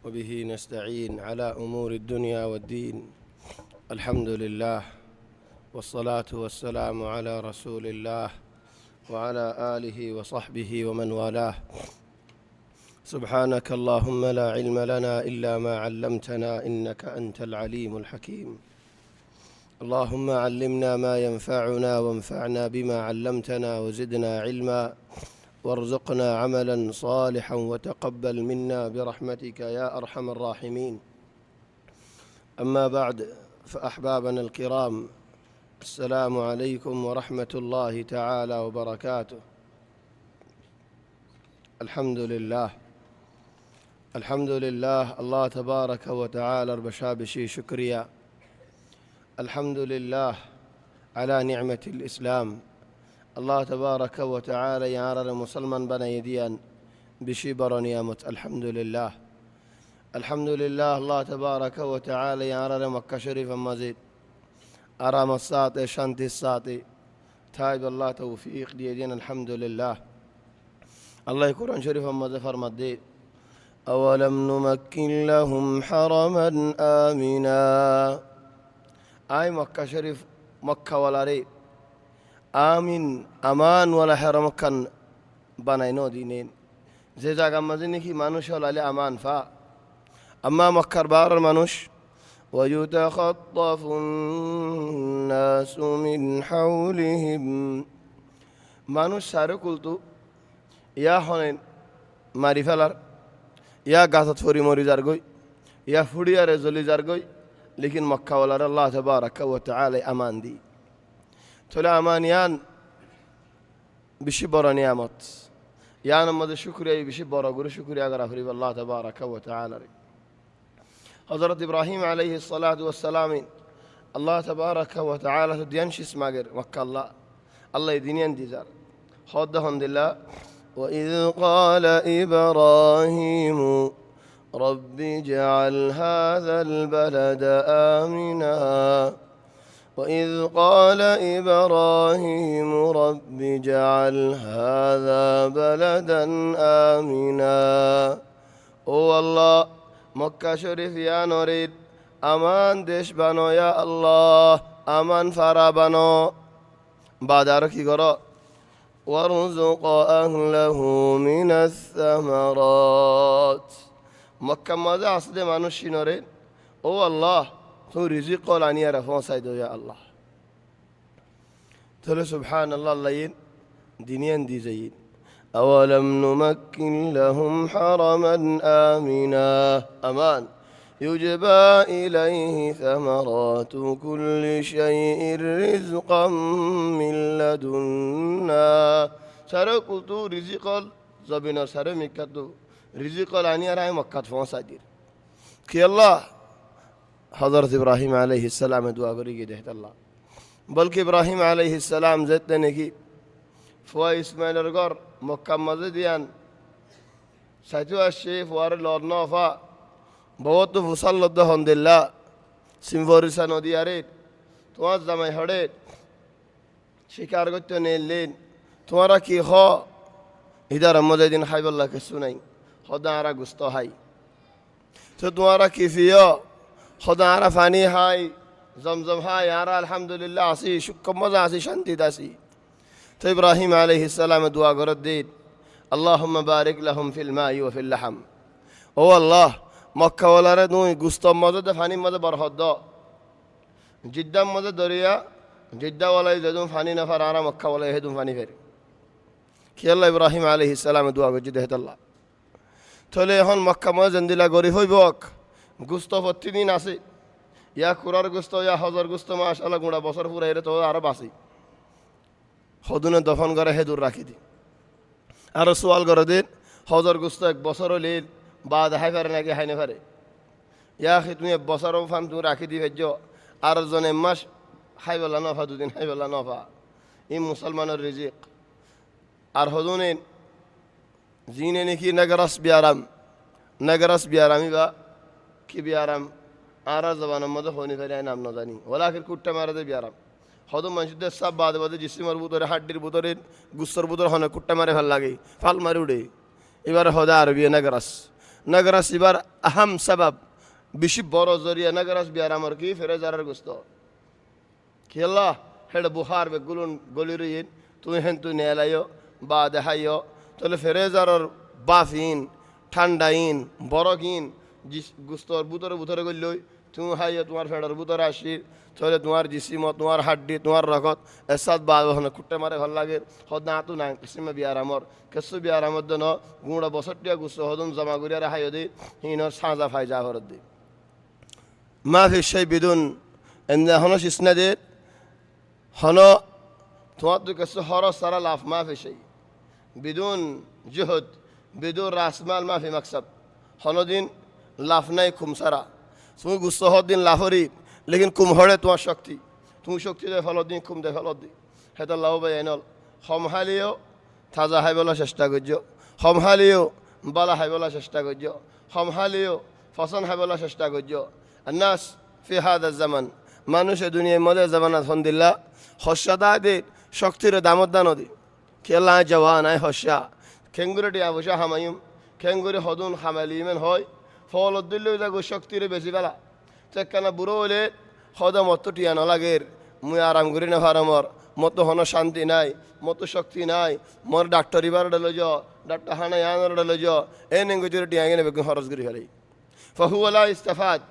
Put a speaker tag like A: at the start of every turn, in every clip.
A: وبه نستعين على أمور الدنيا والدين. الحمد لله والصلاة والسلام على رسول الله وعلى آله وصحبه ومن والاه. سبحانك اللهم لا علم لنا إلا ما علمتنا إنك أنت العليم الحكيم. اللهم علمنا ما ينفعنا وانفعنا بما علمتنا وزدنا علما وارزقنا عملا صالحا وتقبل منا برحمتك يا أرحم الراحمين. أما بعد، فأحبابنا الكرام، السلام عليكم ورحمة الله تعالى وبركاته. الحمد لله الله تبارك وتعالى بشابشي شكريا. الحمد لله على نعمة الإسلام. الله تبارك وتعالى يعرر مسلمان بنا يديان بشبر نيامت. الحمد لله الله تبارك وتعالى يعرر مكة شريفا مزيد أرام الساطي شانتي الساطي تايب الله توفيق ديدين. الحمد لله الله يكون شريفا مزفر مديد. أولم نمكن لهم حرما آمنا. آي مكة شريف مكة ولا ريب آمين أمان ولا حرم كان بناينو دينين যে জায়গা মাঝে নাকি মানুষ হলালে আমান ফা আম্মা মক্কার বার মানুষ ويتخطف الناس من حولهم মানুষ সারে কুলতু ইয়া হনেন মারি ফেলার ইয়া গাছত ফরি মরি যার গই ইয়া ফুড়িয়ারে জলি যার গই লেকিন মক্কাওয়ালার আল্লাহ তাবারাকা ওয়া তাআলা আমান দি তাহলে আমান ইয়ান বেশি বড় নিয়ামত। ইয়ান আমাদের শুকরিয়া বেশি বড় করে শুকরিয়া করা করি আল্লাহ তাবারাকা ওয়া তাআলা। হযরত ইব্রাহিম আলাইহিস সালাতু ওয়াস সালাম আল্লাহ তাবারাকা ওয়া তাআলা দিয়ান শিস মাগের মক্কা আল্লাহ দিনিয়ান দিজার হদ হামদুলিল্লাহ। وإذ قال إبراهيم رب اجعل هذا البلد آمنا وإذ قال إبراهيم رب اجعل هذا بلدا آمنا. ও আল্লাহ মক্কা শরীফ ইয়া নরিদ আমান দেশ বানো ইয়া আল্লাহ আমান ফারা বানো বাদার কি করো ওয়ারযুক আহলাহু মিনাস সামারাত মক্কা মাঝে আসলে মানুষ নরে ও আল্লাহ تو رزق لاني رفون سايدو يا الله. تلو سبحان الله اللين دينيان دي زين. أولم نمكن لهم حرما آمنا أمان يجبى إليه ثمرات كل شيء رزقا من لدنا. سرقتو رزق زبنا سرمكتو رزق لاني رأي مكة فون سايدير كي الله হযরত ইব্রাহিম আলাইহিস সালামে দোয়া করে গিয়ে দেখতে আল্লাহ বলকে ইব্রাহিম আলাইহিস সালাম যেতে নাকি ফুয়া ইসমাইলের ঘর মক্কা মাঝে দিয়ান সাইতু আসে ফুয়ার লর নফা বহুত ফুসাল্লদ হামদুলিল্লাহ সিমফরিসা নদী আরে তোমার জামাই হড়ে শিকার করতে নেলেন তোমারা কি হ ইদার মজা দিন খাইবল্লাহকে শুনাই হদা আরা গুস্ত হাই তো তোমারা কি ফিয় خدا عرفاني هاي زمزم هاي يارا الحمد لله عسي شكم مزا عسي شانتي داسي. تو إبراهيم عليه السلام دعا قردين اللهم بارك لهم في الماء وفي اللحم. هو الله مكة ولا ردوي قسطم مزا دفاني مزا برهد دا جدا مزا دريا جدا ولا يزدون فاني نفر عرا مكة ولا يهدون فاني فير كي الله إبراهيم عليه السلام دعا قردين الله تولي هون مكة مزا زندلا غري هوي بوك গুস্ত প্রতিদিন আছে ইয়া কুরার গুস্ত ইয়া হজর গুস্ত মাশাআল্লাহ গুড়া বছর পুরা এর তো আরো বাসি হদুনে দফন করে হেদুর রাখি দি আর সোয়াল করে দিন হজর গুস্ত এক বছর হলে বাদ হাই পারে নাকি হাই না পারে ইয়া তুমি এক বছর ফান তুমি রাখি দি ভেজ আর জনে মাস হাই বলা নফা দুদিন হাই বলা নফা ই মুসলমানের রিজিক আর হদুনে জিনে নাকি নগরাস বিয়ারামি বা কি বিয়ারাম আর জবানের মধ্যে হনি ফেলে নাম না জানি ওলা আখির কুট্টা মারা দে বিয়ারাম হদম মানুষদের সব বাদে বাদে জিসিমের ভিতরে হাড্ডির ভিতরে গুস্তর ভিতরে হনে কুট্টা মারে ভাল লাগে ফাল মারি উড়ে এবারে হদা আরবি নাগরাস নগরাস ইবার আহম সবাব বেশি বড় জরিয়া নগরাস বিয়ার আমার কি ফেরেজারের গোস্ত খেলা হেড বুহার বে গুলুন গলিরইন তুই হেন তুই নেলাইও বা দেখাইও তাহলে ফেরেজারের বাফিন ঠান্ডাইন বরকিন গুস্তর বুতরে বুতরে গলই তুমি হাইও তোমার ফেডার বুতরে আসি তাহলে তোমার জিসিম তোমার হাড্ডি তোমার রগত এসাদ বা কুট্টে মারে ভাল লাগে হদ না তু না কিসিমে বিয়ার আমার কেসু বিয়ার আমার জন্য গুঁড়া বছরটিয়া গুস্ত হদন জমা করিয়ারে হাইও দি হিনর সাজা ফাইজা হরত দি মা ফি সেই বিদুন এনে হন ইসনাদের হন তোমার তো কেসু হর সারা লাফ মা ফি সেই বিদুন জুহদ বিদুন রাসমাল মা ফি মকসদ হনদিন লাফ নাই খুমসারা তুমি গুস্ত হদ দিন লাফরি লেকিন কুমহরে তোমার শক্তি তুমি শক্তি দে ফলত দিন কুম দে ফলত দি হেতা লাভ বাই এনল সমহালিও তাজা হাইবলা চেষ্টা করছ সমহালিও বালা হাইবলা চেষ্টা করছ সমহালিও ফসন হাইবলা চেষ্টা করছ নাস ফি হাদা জামান মানুষে দুনিয়ার মধ্যে জামানাত হন্দিল্লা হস্যাদা দে শক্তির দামত দান দি খেলা জওয়ান আয় হস্যা খেঙ্গুরেটি আবসা হামায়ুম খেঙ্গুরে হদুন হামালিমেন হয় ফলত দিল্লি যাগো শক্তিরে বেশি বেলা চেকখানা বুড়ো হলে হদা মতো টিয়া নলাগের মুই আরাম করি না ভারমর মতো হন শান্তি নাই মতো শক্তি নাই মোর ডাক্তার ইবার ডেলো য ডাক্তার হানা ইয়ানোর ডেলো য এ নেঙ্গুজুরে টিয়া গেনে বেগুন হরস করি ফেলাই ফহুওয়ালা ইস্তাফাত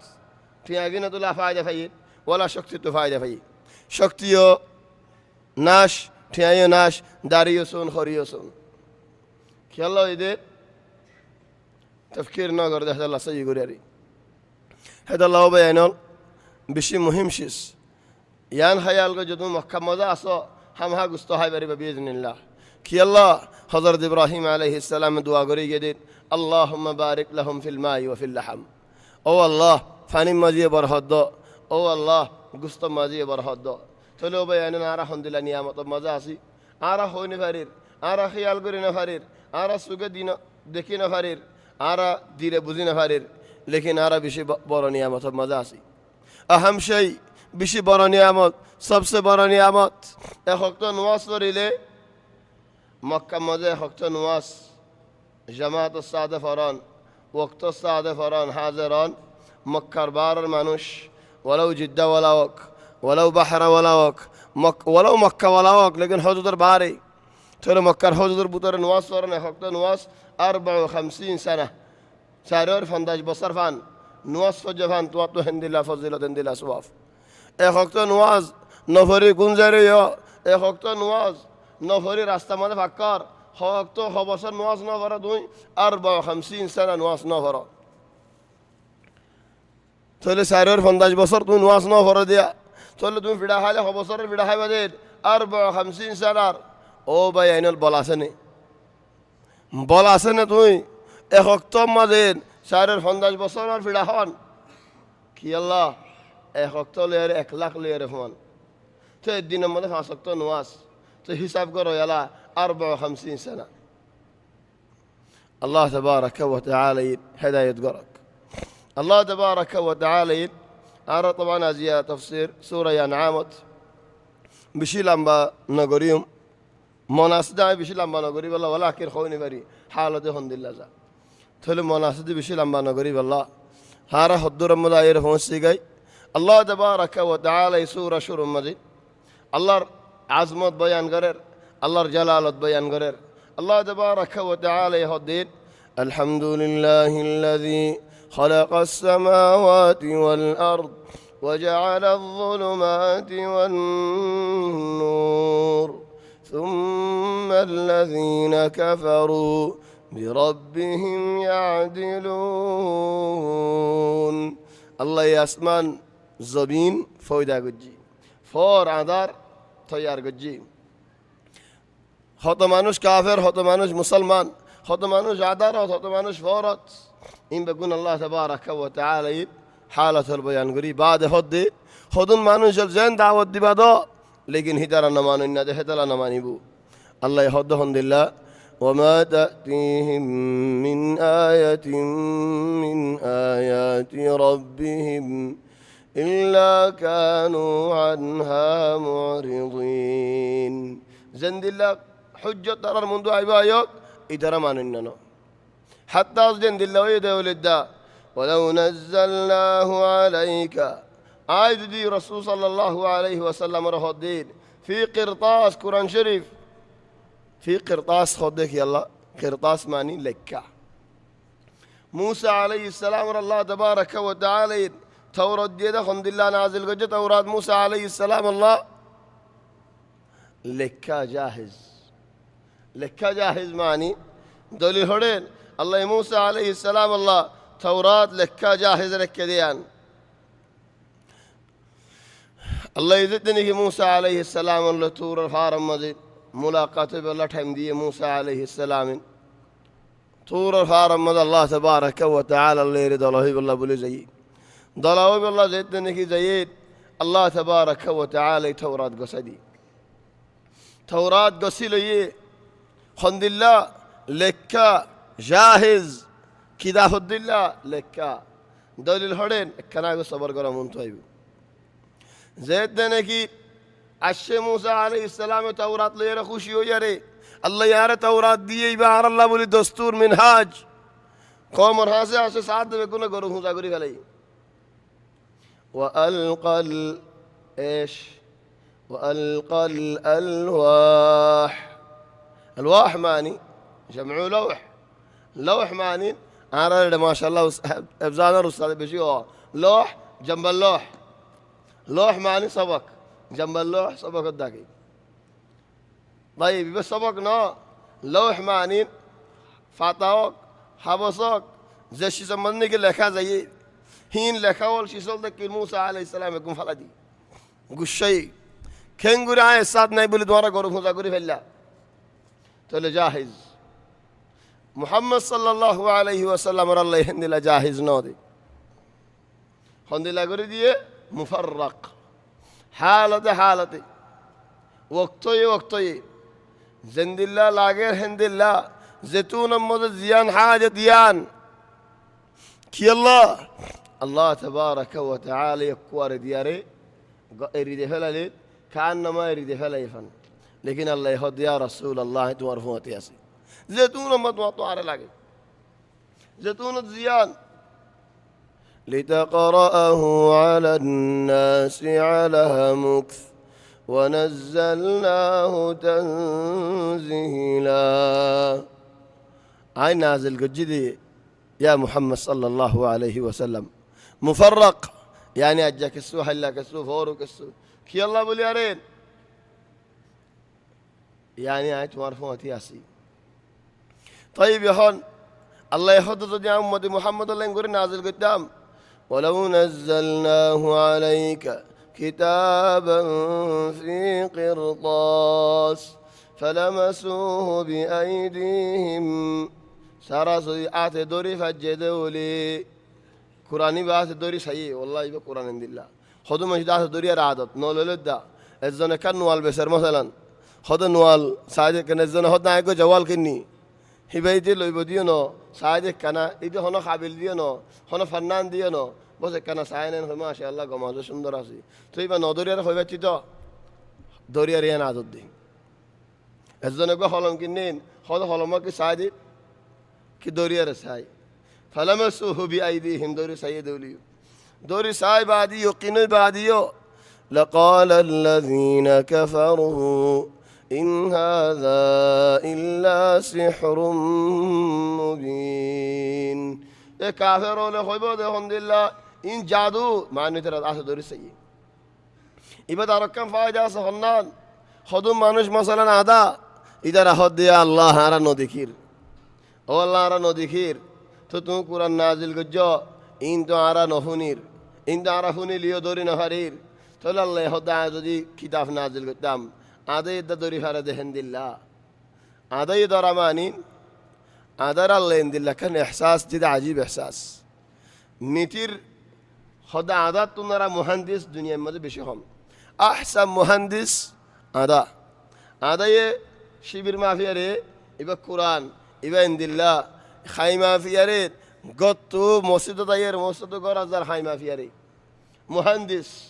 A: টিয়া গেনে তোলা ফায়দা ফাই ওলা শক্তি তো ফায়দা ফাই শক্তিও নাশ টিয়াইও নাশ দাঁড়িয়ে শোন হরিও শোন খেয়াল এদের তফকির নগর দেখা আল্লাহ সই করি আরি হেদ আল্লাহ বাইনল বেশি মুহিম শিস ইয়ান হায়াল গো যদি মক্কা মজা আসো হামহা গুস্ত হাই বারিবা বিইজনিল্লাহ কি আল্লাহ হযরত ইব্রাহিম আলাইহিস সালাম দোয়া করি গেদিন আল্লাহুম্মা বারিক লাহুম ফিল মাই ওয়া ফিল লাহম ও আল্লাহ ফানি মাজিয়ে বরহদ ও আল্লাহ গুস্ত মাজিয়ে বরহদ তাহলে ও বাইন আরা হন্দিলা নিয়ামত মজা আসি আরা হইনি ফারির আরা খেয়াল করি না ফারির আরা সুগে দিন দেখি না ফারির আরা ধীরে বুঝি না ফারির লেকিন আরা বেশি বড় নিয়ামত মজা আসি আহম সেই বেশি বড় নিয়ামত সবসে বড় নিয়ামত এক হক্ত নওয়াজ পড়িলে মক্কা মজা এক হক্ত নওয়াজ জামাত সাদে ফরন ওক্ত সাদে ফরন হাজরন মক্কার বারের মানুষ ওলাও জিদ্দা ওলাওক ওলাও বাহারা ওলাওক ওলাও মক্কা ওলাওক লেকিন হজুদের বারে তাহলে মক্কার হজুদের বুতরে নওয়াজ পড়েন এক হক্ত নওয়াজ 54 সানা 4 বছর ফান নওয়াজ ফজর ফান তোমার তো হেন্দিল্লা ফজিলত হেন্দিল্লা সওয়াব এক হক্ত নওয়াজ নফরি গুঞ্জারে এক হক্ত নওয়াজ নফরি রাস্তা মধ্যে ফাক্কর হক্ত হ বছর নওয়াজ ন ভরা দুই 54 সানা নওয়াজ ন ভরা তাহলে 4 বছর তুমি নওয়াজ ন ভরা দিয়া তাহলে তুমি বিড়া খাইলে হ বছরের বিড়া খাইবা দে 54 সানার ও ভাই আইনল বল আছে নে বল আছে না তুই এক হক্ত মাঝে 4 বছর আর ফিরা হন কি আল্লাহ এক হক্ত লেয়ারে 1 লাখ লেয়ারে হন তো দিনের মধ্যে 5 হক্ত নওয়াজ তো হিসাব করো এলা 54 সানা আল্লাহ তাবারাকা ওয়া তাআলা হেদায়েত করক আল্লাহ তাবারাকা ওয়া তাআলা আর طبعا আজিয়া তাফসীর সূরা আনআমত বেশি লম্বা নগরিয়ম মনাসদা বেশি লম্বা নগরি বলা ওলা আখির খোনি বারি হালতে হন্দিল্লা যা তাহলে মনাসদি বেশি লম্বা নগরি বলা হারা হদ্দুর রহমদ আয়ের পৌঁছে গাই আল্লাহ তাবারাকা ওয়া তাআলা সূরা শুরু মাজিদ আল্লাহর আজমত বয়ান করের আল্লাহর জালালত বয়ান করের আল্লাহ তাবারাকা ওয়া তাআলা হদ্দিন আলহামদুলিল্লাহিল্লাযী خلق السماوات والأرض وجعل الظلمات والنور ثم الذين كفروا بربهم يعدلون الله يسمان زبين فويدا گجي فور عذار تيار گجي হত মানুষ কাফের হত মানুষ মুসলমান হত মানুষ আদারত হত মানুষ ফরত ইন বেগুন আল্লাহ তাবারাকা ওয়া তাআলা হালাতুল বয়ান করি বাদে হদ্দে হদুন মানুষ যেন দাওয়াত দিবা দ লেকিন হিতারা না মানুন না হেতালা না মানিবু আল্লাহ হদ্দ হন্দিল্লা وما تأتيهم من آية من آيات ربهم إلا كانوا عنها معرضين زند الله حجة ترى منذ عبايك إدرى ما نننا حتى أصدن دلّا ويدا ولدا ولو نزلناه عليك آيد دي رسول صلى الله عليه وسلم رهدين في قرطاس قرآن شريف في قرطاس خدك يلا قرطاس معني لكا موسى عليه السلام الله تبارك وتعالى توراة ديدا خند الله نازل قجة توراة موسى عليه السلام الله لكا جاهز لكا جاهز معني دولي هرين الله موسى عليه السلام الله توراة لكا جاهز لك ديان الله يزدني موسى عليه السلام الله تور الفارم مزيد ملاقاته بالله تحمدي موسى عليه السلام طور الفارم مد الله تبارك وتعالى اللي يريد الله بالله بلي زيد ضلاوي بالله زيدني زيد الله تبارك وتعالى توراة قصدي توراة قصيلي خند الله لكا جاهز كذا خد الله لكا دول الهرين كنا صبر قرا منتهي زيدني عشي موسى عليه السلام توراة ليرا خوشي ويري الله يارى توراة دي بار الله بولي دستور منهاج قوم راسه عشي ساعد بيكون قرو موسى قري فلي وألقى ايش وألقى الألواح الواح ماني جمعوا لوح لوح ماني أنا ما شاء الله أبزانا رسالة بشيء لوح جنب اللوح لوح ماني سبق جنب اللوح سبق الداكي طيب بس سبقنا لوح معني فاتاوك حبسوك زي شي سمني كي لكا زي هين لكا اول شي سولدك موسى عليه السلام يكون فلدي غشي كان غوري آيه سات ناي بولي دوارا غورو موسى غوري فلا تولي جاهز محمد صلى الله عليه وسلم الله هندي لا جاهز نودي هندي لا غوري دي مفرق حالتي وقتي زند الله لاغير هند الله زيتون مد زيان حاجة ديان كي الله تبارك وتعالى يكوار دياري يريد فلالي كأنما يريد فلايفن لكن الله يهد يا رسول الله تورفوت ياسي زيتون مد وطوار لاغي زيتون زيان لتقرأه على الناس على مكث ونزلناه تنزيلا عين نازل قجدي يا محمد صلى الله عليه وسلم مفرق يعني أجاك السوح إلا كسوف فورك السوح كي الله بليارين يعني آية مرفوعة ياسين طيب يا هون الله يحضر يا أمة محمد الله ينقر نازل قدام ولو نزلناه عليك كتابا في قرطاس فلمسوه بأيديهم سرسوا آت دوري فجدولي قرآني بآت دوري صحيح والله يبقى قرآن عند الله خذوا مجد آت دوري رعادت نولد دا الزنا كان نوال بسر مثلا خذ نوال ساعدك كان الزنا خذ نايكو جوال كني هبايتي لو يبدينه ساعدك كان إذا هنا قابل دينه هنا فنان دينه بس كنا ساينين ما شاء الله قماش سندر أسي تو يبقى نودوري أنا خوي بتشيتو دوري أريان عدد دي الزنا كو خلهم كنين خذ خلهم كي ساعدي كي دوري أرساي فلمسوه بأيديهم دوري ساي دوري ساي بعدي يقينوا بعديو لقال الذين كفروا إن هذا إلا سحر مبين إيه كافرون خوي الحمد لله إن جادو ما نترى أسد دوري سيء إبدا ركن فايدة سخنان خدوم مانوش مثلا هذا إذا رهد يا الله هارا نوديكير أو الله هارا نوديكير تو قرآن نازل كجو إن تو هارا نفونير إن تو هارا فونير ليو دوري نهارير تقول الله هدا عزودي كتاب نازل قدام هذا يدا دوري هارا دهند الله هذا يدرى مانين هذا الله عند الله كان إحساس جدا عجيب إحساس نتير خدا عادات تنرى مهندس دنيا ماذا بيشهم أحسن مهندس هذا شبير ما في يري يبقى القرآن يبقى عند الله خاي ما في يري قطو مسجد تاير مسجد غور أزار خاي ما في يري مهندس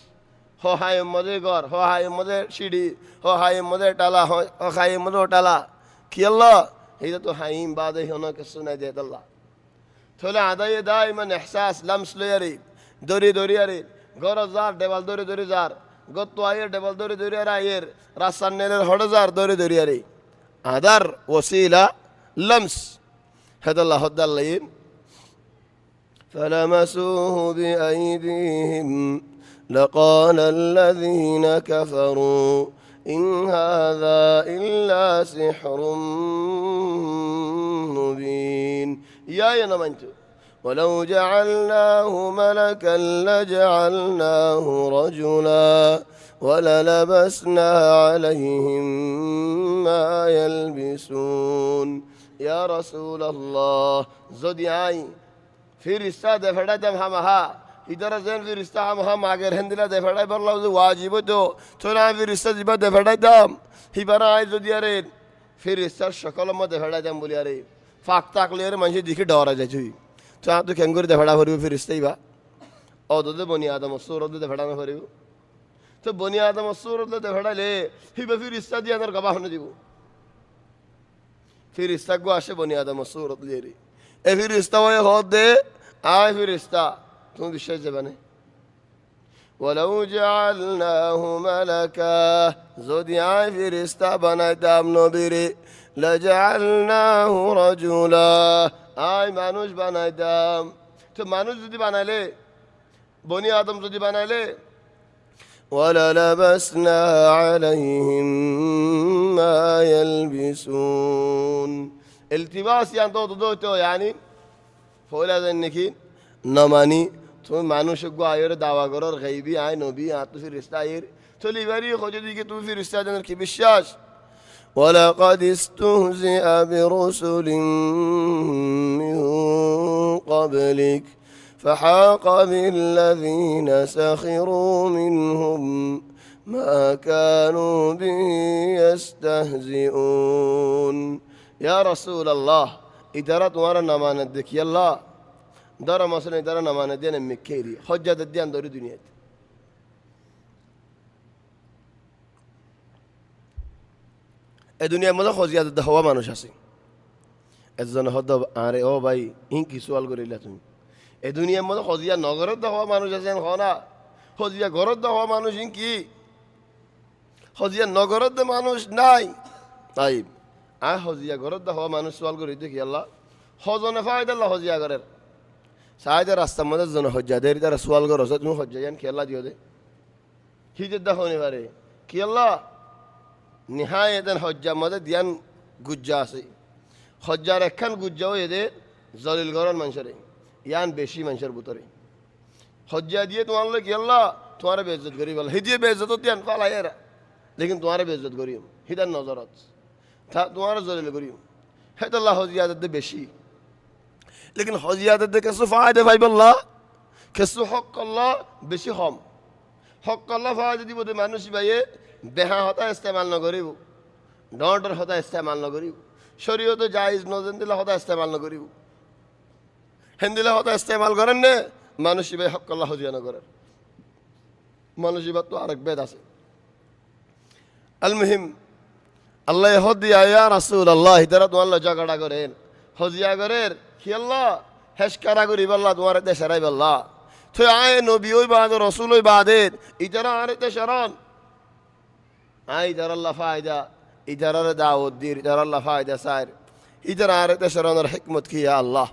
A: هو هاي ماذا غور هو هاي ماذا شيدي هو هاي ماذا تلا هو هاي ماذا تلا كي الله هي تو حيين بعد هناك السنة ديت الله ثلا عداي دائما إحساس لمس ليري دوري دوري يري غرض زار دبل دوري دوري زار قطو أير دبل دوري دوري أير راسن نيل هذا زار دوري دوري يري هذا وسيلة لمس هذا الله هذا اللين فلمسوه بأيديهم لقال الذين كفروا إن هذا إلا سحر مبين يا نمنتو ولو جعلناه ملكا لجعلناه رجلا وللبسنا عليهم ما يلبسون يا رسول الله زدياي في رسالة فردم همها إذا زين في رسالة همها ما غير هندلا دفعي بالله واجب تو في رسالة جبا دفعي دام هي براي زديارين في رسالة شكل ما دفعي دام بولياري فاكتاك لير منشي ديكي دورا جاي تو تو كنغور دفعي فريو في رسالة با أو ده بني آدم الصورة ده دفعي فريو تو بني آدم الصورة ده دفعي ليه هي بفي رسالة دي أنا رقابه نديبو في رسالة قاش بني آدم الصورة ليري في رسالة ويا خد ده في رسالة تون بشيء زبانه ولو جعلناه ملكا زودي في رسالة بنا دام نبيري لجعلناه رجلا مانوش بنا دام تو مانوش زودي بنا ليه بني آدم زودي بنا ليه وللبسنا عليهم ما يلبسون التباس يعني تو يعني فولا ذنكي نماني تو مانوش گو آیر دعوا کرور غیبی آی نبی تو في رسالة آیر تو لیبری خودی که تو في رسالة جنر کی بشاش ولقد استهزئ برسل من قبلك فحاق بالذين سخروا منهم ما كانوا به يستهزئون يا رسول الله إدارة تمہارا نمانت دیکھ يلا دار مثلا إدارة نمانت دينا مكيري حجة الدين دوري دنيا الدنيا ماذا خوزيات الدهوا ما نشاسي الزنا هذا عاري أو باي إنك سؤال قولي لا تون الدنيا ماذا خوزيات نغرد دهوا ما نشاسين خانا خوزيات غرد دهوا ما نش إنكي خوزيات نغرد ما نش ناي طيب خوزيات غرد دهوا ما نش سؤال قولي ديك يلا خوزنا فايدة الله خوزيات غرر شاید راست مدت زن حجادری در سوال کرد رسد نو حجایان کی الله دیوده هیچ دخونی باره کی الله نهایتاً حجا مدت دیان گجاسی حجار کن گجاو یده زلیل گران منشره یان بیشی منشر بوتره حجا دیه تو الله کی الله تمہارا بے عزت کری والله هیچ بے عزت دیان فعلا یارا لیکن تمہارا بے عزت کریم هیچ نظرات تا تمہارا زلیل کریم هیچ الله زیادت ده بیشی لكن حزيادة ده كسو فائدة فايب الله كسو حق الله بشي خام حق الله فائدة دي بده مانوش بايه بها هتا استعمال نگريبو ڈانڈر هتا استعمال نگريبو شريعت جائز نوزن دل هتا استعمال نگريبو هندل هتا استعمال کرن نه مانوش بايه حق الله حزيا نگرر مانوش بايه تو عرق بيد আছে المهم الله يهدي يا رسول الله ترى الله جگڑا করেন حزيا করেন কি আল্লাহ হেশকারা করি আল্লাহ তোমার দেশারাই আল্লাহ তো আয় নবী ওই বাদ রাসূল ওই বাদের ইতারা আরে দেশারান আয় ইতারা আল্লাহ ফায়দা ইতারার দাওয়াত দির ইতারা আল্লাহ ফায়দা সাইর ইতারা আরে দেশারানের হিকমত কি ইয়া আল্লাহ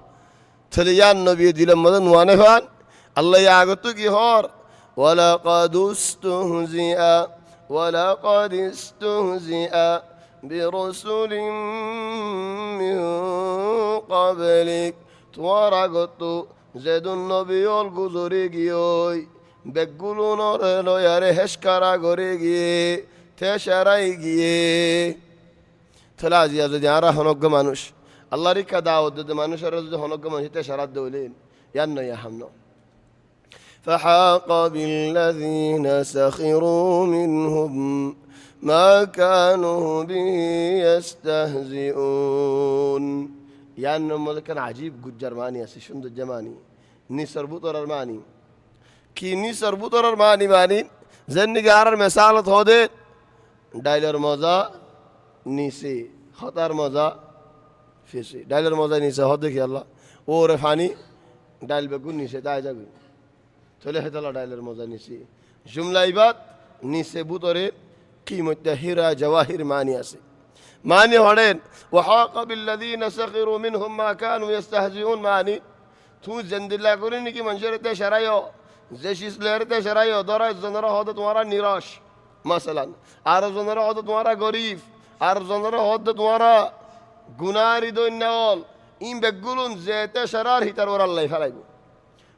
A: তাহলে ইয়া নবী দিলাম মদন ওয়ানে ফান আল্লাহ আগত কি হর ولقد استهزئ برسل من قبلك توارغت زيد النبي الغزوريغي بغلون رلو ياره هشكارا غوريغي تشراي গিয়ে তলা জিয়া যদি আরা হনগ্য মানুষ আল্লাহর কা দাওয়াত দে মানুষের যদি হনগ্য মানুষ তেশারাত দৌলেন ইয়ান নয়া হামনো فحاق بالذين سخروا منهم ما كانوا به يستهزئون يعني ملكن عجيب গুজ্জার মানি আছে সুন্দর জামানি নি সরবুতরার মানি কি নি সরবুতরার মানি মানি জন্নিগারার মিসালত হদে ডাইলার মজা নিসে খতার মজা ফেসে ডাইলের মজা নিছে হদ দেখি আল্লাহ ওরে ফানি ডাইল বেগুন নিছে তাই যাবে চলে হেতালা ডাইলের মজা নিছি জুমলা ইবাদ নিছে বুতরে কিমতে হীরা জওয়াহির মানি আছে মানি হড়েন ওয়াহাকা বিল্লাযীনা সাখিরু মিনহুম মা কানু ইস্তাহজিউন মানি তুই জিন্দিল্লাহ করে নাকি মানুষেরতে শরায়ও যে শিসলেরতে শরায়ও দরা জনরা হদ তোমারা নিরাশ মাসালান আর জনরা হদ তোমারা গরিব আর জনরা হদ তোমারা গুনারি দৈন্যাল ইম বেগুলুন যেতে শরার হিতার ওর আল্লাহ ফেলাইব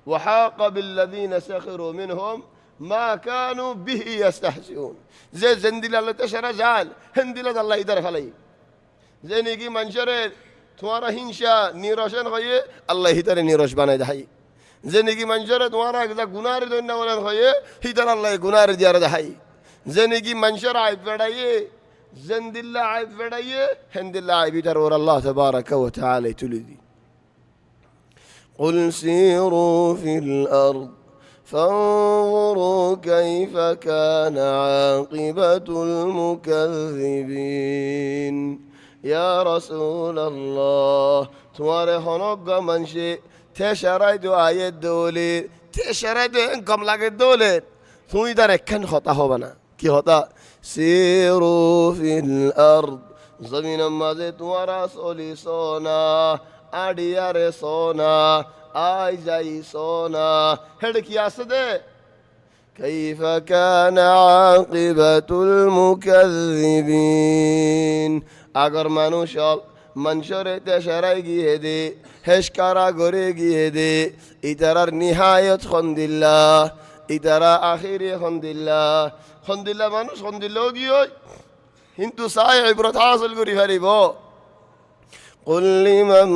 A: ওয়াহাকা বিল্লাযীনা সাখিরু মিনহুম মা কানু বিহি ইস্তাহজিউন যে জিন্দিল্লাহতে শরা জাল হিন্দিলা আল্লাহ হিতার ফেলাই যে নাকি মানুষের তোমারা হিংসা নিরসন হয়ে আল্লাহ হিতারে নিরস বানাই দেখাই যে নাকি মানুষের তোমারা গুনার দৈন্য হয়ে হিতার আল্লাহ গুনার দিয়ার দেখাই যে নাকি মানুষের আইব বেড়াইয়ে জেন্দিল্লা আইব বেড়াইয়ে হেন্দিল্লা আইব হিতার ওর আল্লাহ তাবারাকা ওয়া তাআলা তুলে দি قل سيروا في الأرض فانظروا كيف كان عاقبة المكذبين يا رسول الله তোমারে হনক মানুষে তেশারাই দো আয়ের দৌলে তেশারাই দো কম লাগে দৌলে তুই তার একখান হতা হবে না কি হতা সিরু ফিল আরদ জমিনের মাঝে তোমারা চলি সোনা আডিয়ারে সোনা আই যাই সোনা হেডে কি আছে দে كيف كان عاقبة المكذبين আগার মানুষ মানুষরে তেশারাই গিয়ে দে হেশকারা গড়ে গিয়ে দে ইতারার নিহায়ত খন্দিল্লাহ ইতারা আখিরে খন্দিল্লাহ মানুষ খন্দিল্লাও গিয়ে কিন্তু চাই ইবরত হাসিল করি ফারিব قل لمن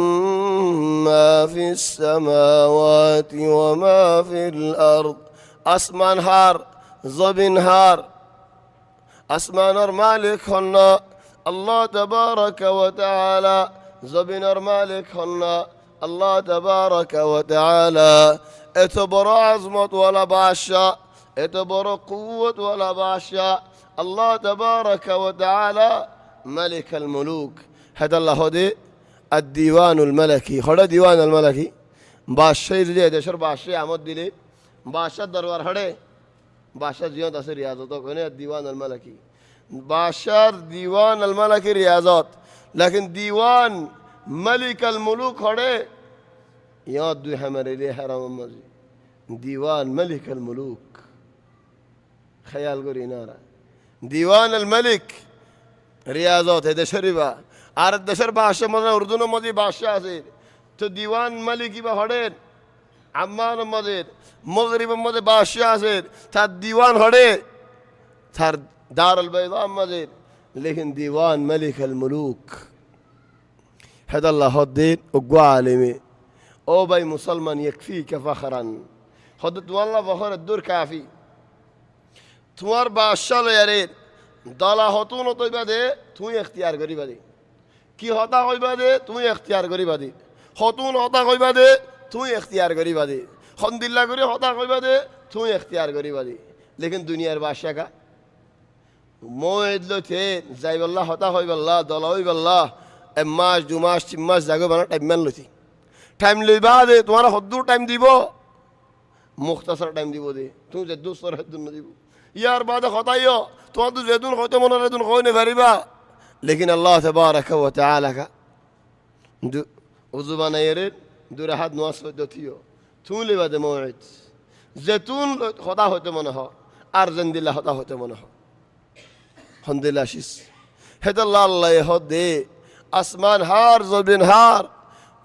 A: ما في السماوات وما في الأرض আসমান হার জমিন হার আসমানের মালিক হন আল্লাহ তাবারাকা ওয়া তাআলা জমিনের মালিক হন আল্লাহ তাবারাকা ওয়া তাআলা এত বড় আজমত ওয়ালা বাদশা এত বড় কুওয়াত ওয়ালা বাদশা আল্লাহ তাবারাকা ওয়া তাআলা মালিক আল মুলুক هذا الله هدي الديوان الملكي هذا ديوان الملكي বাদশাহ যদি দেশের বাদশাহ আমদ দিলে বাদশার দরবার হড়ে বাদশাহ জিয়ত আছে রিয়াজত ওখানে দিওয়ান আল মালাকি বাদশার দিওয়ান আল মালাকি রিয়াজত লেকিন দিওয়ান মালিক আল মুলুক হড়ে ইয়াদ দুই হামারে রে হারাম মজি দিওয়ান মালিক আল মুলুক খেয়াল করি নারা দিওয়ান আল মালিক রিয়াজত এ দেশের আর দেশের বাদশাহ মনে উর্দুর মধ্যে বাদশাহ আছে তো দিওয়ান মালিকি বা হড়েন আম্মান মদের মগরিবের মধ্যে বাদশাহ আছে তার দিওয়ান হড়ে তার দারুল বাইদা মদের লেকিন দিওয়ান মালিক আল মুলুক هذا الله الدين وقوالمي او باي مسلمان يكفيك فخرا خدت والله فخر الدور كافي তোমার বাদশাহ লয়ারে দলা হতুন তৈবা দে তুই এখতিয়ার করিবা দে কি হতা কইবা দে তুই এখতিয়ার করিবা দে হতুন হতা কইবা দে তুই এখতিয়ার করিবা দে খন্দিল্লা করে হতা কইবা দে তুই এখতিয়ার করিবা দে লেকিন দুনিয়ার বাদশাহ কা ময়দলো থে যাইবাল্লাহ হতা কইবাল্লাহ দলা হইবাল্লাহ এক মাস দু মাস তিন মাস জাগো বানা টাইম মান লইছি টাইম লইবা দে তোমার হদ্দুর টাইম দিব মুখতাসার টাইম দিব দে তুই যে দুসর হদ্দুর না দিব ইয়ার বাদে হতাইও তোমার তো যেদুন হয়তো মনে রেদুন কই নে পারিবা লেকিন আল্লাহ তাবারাকা ওয়া তাআলা কা উযু বানাইরে দুরা হাত নোয়াস দতিও তুই লইবা দে মওইদ যেতুন হতা হইতে মনে হ আর জিন্দিল্লাহ হতা হইতে মনে হ হামদুলিল্লাহ শিস হেদাল্লাহ আল্লাহ হদে আসমান হার জমিন হার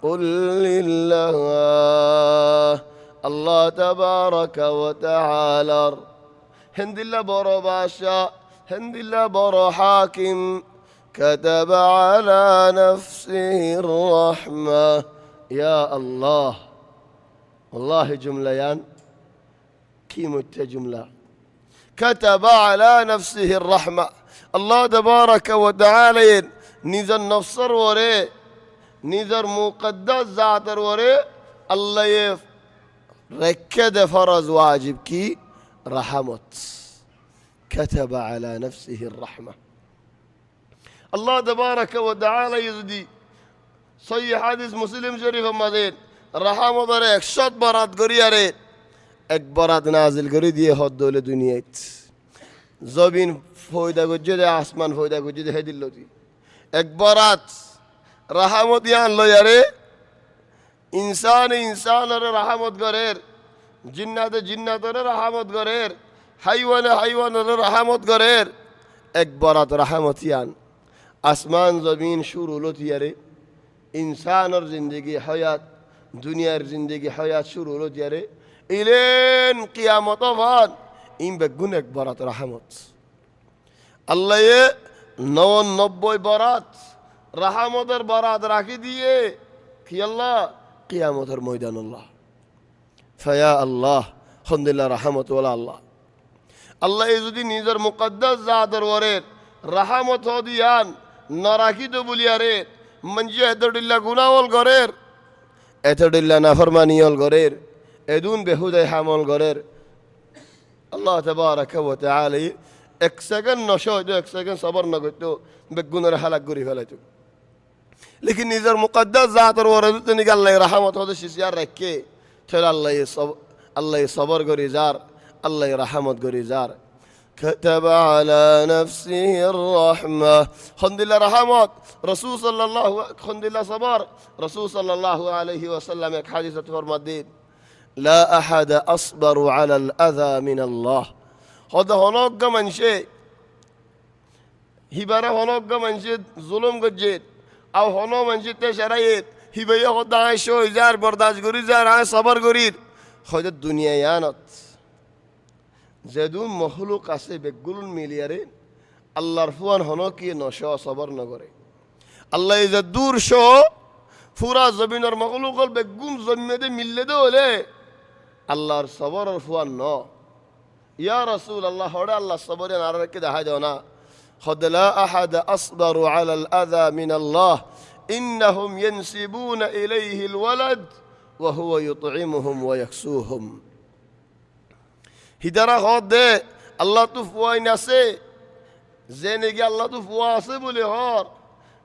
A: قل لله الله تبارك وتعالى هند الله برو باشا هند الله برو حاكم كتب على نفسه الرحمة يا الله والله جمليان كيمت جملة كتب على نفسه الرحمة الله تبارك وتعالى نزل نفسر وري نزل مقدس ذاتر وري الله ركد فرض واجب كي رحمت كتب على نفسه الرحمة الله تبارك وتعالى يزدي সহিহ হাদিস মুসলিম শরীফ মাদের রাহমতের 100 বরাত করিয়ারে এক বরাত নাজিল করে দিয়ে হদ দলে দুনিয়াত জবিন ফয়দা গজ্জে দে আসমান ফয়দা গজ্জে দে হেদিল্লতি এক বরাত রাহমত ইয়ান লয়ারে ইনসান ইনসানের রাহমত গরের জিন্নাতে জিন্নাতের রাহমত গরের হাইওয়ানে হাইওয়ানের রাহমত গরের এক বরাত রাহমত ইয়ান আসমান জমিন শুরু লতিয়ারে ইনসানের জিন্দগি হয়াত দুনিয়ার জিন্দগি হয়াত শুরু লতিয়ারে ইলেন কিয়ামত ভান ইম বেগুন এক বরাত রাহমত আল্লাহ 99 বরাত রাহমতের বরাত রাখি দিয়ে কি আল্লাহ কিয়ামতের ময়দান আল্লাহ ফায়া আল্লাহ আলহামদুলিল্লাহ রাহমত ওয়ালা আল্লাহ আল্লাহ যদি নিজের মুকদ্দাস জাতের ওরের রাহমত দিয়ান নরাখিত বলিয়ারে মঞ্জে এতডিল্লা গুনাওল গরের এতডিল্লা নাফরমানিয়ল গরের এদুন বেহুদাই হামল গরের আল্লাহ তাবারাকা ওয়া তাআলা 1 সেকেন্ড নশো হইতো 1 সেকেন্ড সবর না করতো বেগুনের হালাক করে ফেলাইতো লেকিন নিজের মুকদ্দাস জাতের ওরে তিনি আল্লাহ রাহমত হতে শিশিয়ার রাখে তাহলে আল্লাহ সবর করি যার আল্লাহ রাহমত করি যার كتب على نفسه الرحمة الحمد لله رحمت رسول صلى الله الحمد لله صبر رسول صلى الله عليه وسلم এক হাদিসে ফরমাতেন لا أحد أصبر على الأذى من الله هذا هناك منشي হিবারে হনজ্ঞ মানুষে জুলুম গজ্জেত আও হন মানুষে তে সেরাইত হিবাইয়া হদা আইসো যার বরদাস্ত করি যার আয় সবর করির হয়তো দুনিয়া ইয়ানত যেদুন মখলুক আছে বেগুলুন মিলিয়ারে আল্লাহর ফুয়ান হন কি নশ সবর নগরে আল্লাহ যে দূর শো ফুরা জমিনের মখলুক হল বেগুন জন্মে দে মিললে দে হলে আল্লাহর সবরের ফুয়ান ন ইয়া রাসূল আল্লাহ হড়ে আল্লাহ সবরে না রেখে দেখা যাও না قد لا أحد أصبر على الأذى من الله إنهم ينسبون إليه الولد وهو يطعمهم ويكسوهم هدرا خد الله تفوى نسي زينك الله تفوى سبولي هار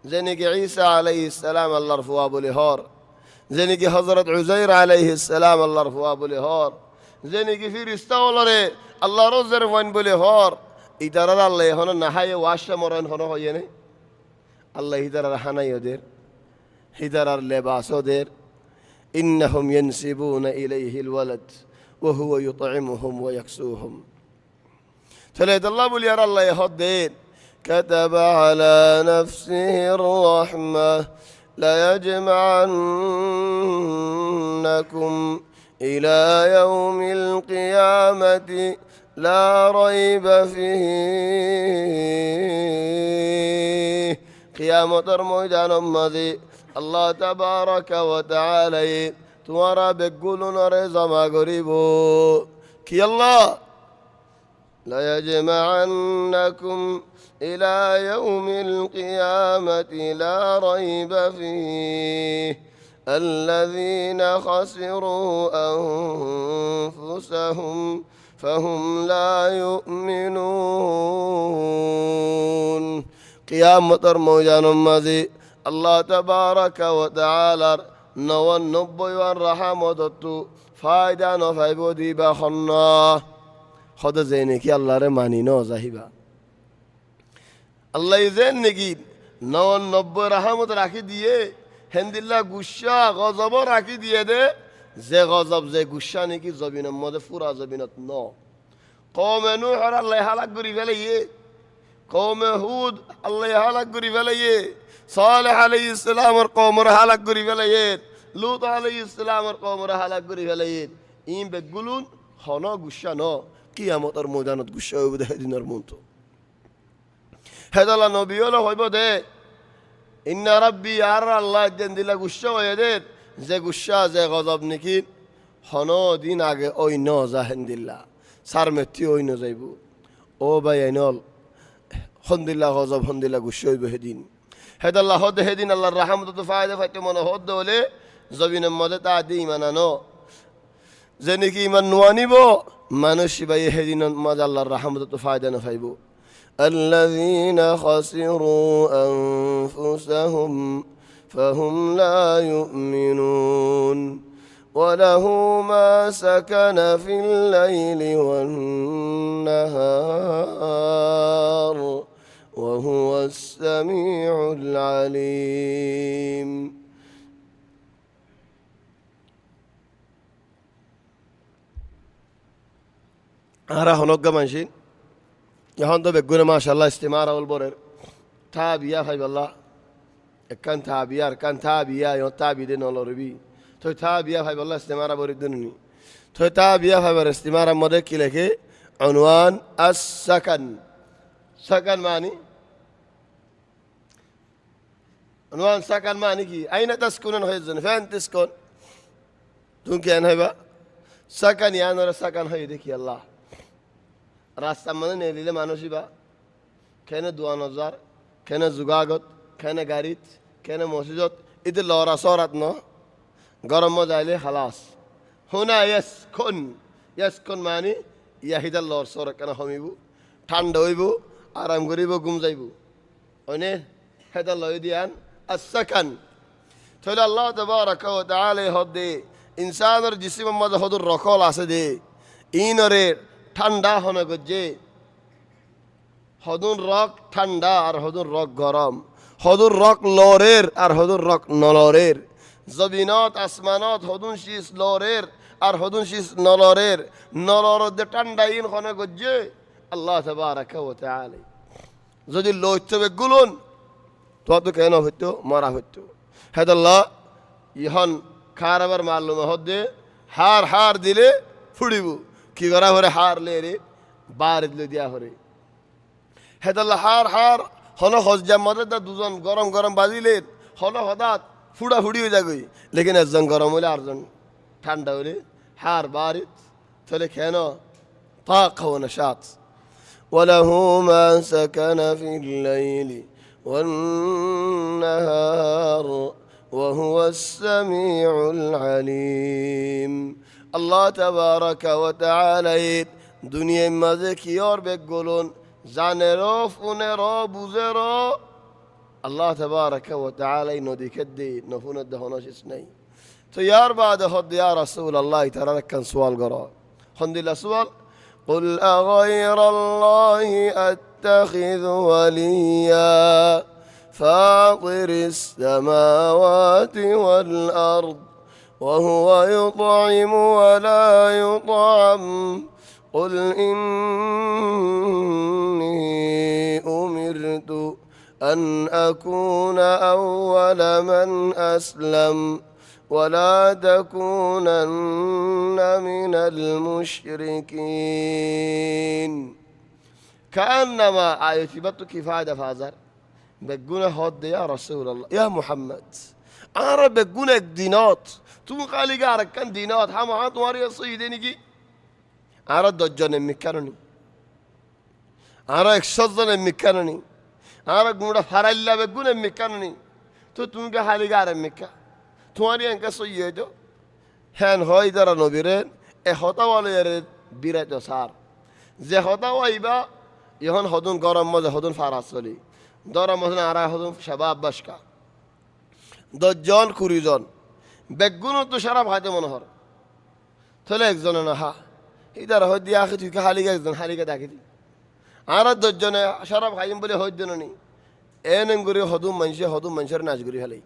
A: زينك عيسى عليه السلام الله رفوى بولي هار زينك حضرت عزير عليه السلام الله رفوى بولي هار زينك في رستاولة الله رزر وين بولي هار ইদারার আল্লাহ এখন নাহায়ে ওয়াশা মরণ হন হয়ে নে আল্লাহ ইদারার হানাই ওদের ইদারার লেবাস ওদের ইন্নাহুম ইয়ানসিবুনা ইলাইহিল ওয়ালাদ ওয়া হুয়া ইউতঈমুহুম ওয়া ইয়াকসুহুম তাহলে আল্লাহ বলি আর আল্লাহ হদের كتب على نفسه الرحمة ليجمعنكم إلى يوم القيامة لا ريب فيه قيامتر ময়দান মাঝে আল্লাহ তাবারাকা ওয়া তাআলা তোমারা বেগুলুনরে জমা করিব কি আল্লাহ লা ইয়াজমা'আন্নাকুম ইলা ইয়াউমিল কিয়ামাতি লা রাইবা ফীহি الذين خسروا أنفسهم فهم لا يؤمنون قيامتر ময়দান মাঝে আল্লাহ তাবারাকা ওয়া তাআলার 99 রাহমত ফায়দা ন পাইব দিবা খন্না খদ যে নাকি আল্লাহরে মানি ন যাহিবা আল্লাহ যেন নাকি 99 রাহমত রাখি দিয়ে হেন্দিল্লা গুসা গজব রাখি দিয়ে দে যে গজব যে গুসা নাকি জমিনের মধ্যে পুরা জমিনত ন কওমে নূহ আল্লাহ হালাক করি ফেলাইয়ে কওমে হুদ আল্লাহ হালাক করি ফেলাইয়ে সালেহ আলাইহিস সালামের কওমের হালাক করি ফেলাইয়ে লূত আলাইহিস সালামের কওমের হালাক করি ফেলাইয়ে ইম বেগুলুন হন গুসা ন কিয়ামতের ময়দানত গুসা হইব দে দিনের মন্ত হেদালা নবী হলো হইব দে ইন্না রাব্বি আর আল্লাহ দেন দিলা গুসা হয়ে দে যে গুসা যে গজব নাকি হন দিন আগে ওই ন জাহেন্দিল্লা সার মেথি ওই ন যাইব ও ভাই আইনল হন্দিল্লা গজব হন্দিল্লা গুসা হইব হেদিন হেদাল্লাহ হদ হেদিন আল্লাহর রাহমত তো ফায়দা ফাইতে মনে হদ হলে জবিনের মধ্যে তা দি মানানো যে নাকি ইমান নোয়ানিব মানুষ ভাই হেদিন মাঝে আল্লাহর রাহমত তো ফায়দা না পাইব الذين خسروا أنفسهم فهم لا يؤمنون وله ما سكن في الليل والنهار وهو السميع العليم أرى هنوك منشين يهون تو بيقول ما شاء الله استمارة والبرر تابيا خيب الله كان تابيا كان تابيا يوم تابي دين الله ربي تو تابيا خيب الله استمارة بردنني تو تابيا خيب استمارة مدك لك عنوان السكن سكن معني عنوان سكن معني كي أين تسكنون خيزن فين تسكن تون كان هيبا سكن يعني سكن هيدك يا الله রাস্তা মানে নেলিলে মানুষই বা কেন দোয়া নজার কেন জুগাগত কেন গাড়িত কেন মসজিদত ইতে লরা সরাত ন গরম যাইলে খালাস হুনা ইয়াস কোন মানে ইয়াহিদার লর সর কেন হমিব ঠান্ডা হইব আরাম করিব ঘুম যাইব অনে হেদার লই দিয়ান আসাকান তাহলে আল্লাহ তাবারাকা ওয়া তাআলা হদে ইনসানের জিসিমের মধ্যে হদুর রকল আছে দে ইনরে ঠান্ডা হনে গজ্জে হদুন রক ঠান্ডা আর হদুন রক গরম হদুর রক লরের আর হদুর রক নলরের জবিনত আসমানত হদুন শীষ লরের আর হদুন শীষ নলরের নলরদে ঠান্ডা ইন হনে গজ্জে আল্লাহ তাবারাকা ওয়া তাআলা যদি লইতে গুলুন তো কেন হইতো মরা হইতো হেদাল্লাহ ইহন খারাবার মালুম হদে হার দিলে ফুড়িব কি করা হরে হার লে রে বারিদ লে দিয়া হরে হেদাল্লাহ হার হন হজ্জার মধ্যে তা দুজন গরম বাজিলে হন হঠাৎ ফুড়া ফুড়ি হয়ে যাগই লেকিন একজন গরম হলে আরজন ঠান্ডা হলে হার বারিদ তাহলে কেন طاقة ونشاط وله ما سكن في الليل والنهار وهو السميع العليم الله تبارك وتعالى দুনিয়ার মাঝে কি আর বেগুলন জানেরো ফুনেরো বুঝেরো আল্লাহ তাবারাকা ওয়া তাআলা নদী খেদে নফুনের দহনশিস নাই তো ইয়ার বাদ হদ ইয়া রাসূল আল্লাহ তাআলা কান সওয়াল করো হন্দিলা সওয়াল قل أغير الله أتخذ وليا فاطر السماوات والأرض وهو يطعم ولا يطعم قل إني أمرت أن أكون أول من أسلم ولا تكونن من المشركين كأنما آية كفاية فازر بقونا هود يا رسول الله يا محمد أنا بقونا دينات تو قالي قارك كان دينات حماات واري صيديني جي أنا دجان مكانني أنا إكشزن مكانني أنا قونا فرلا بقونا مكانني تو تونك حالي قارك مكا تواني أنك صيدو هن هاي درا نبيرن إخوتا والي يرد بيرت صار زي خطا وايبا يهون هدون قرم مزه هدون فراسولي دارا مثلا أرا هدون شباب باشكا دجان كوريزان بگونو تو شراب خاطر منهار تلا একজন না হা ইদার হদি আখি তুই খালি একজন খালি দাকি আর দজনে শরাব খাইম বলে হইজন নি এনেম গরি হদুম মানসের নাচ গরি খালি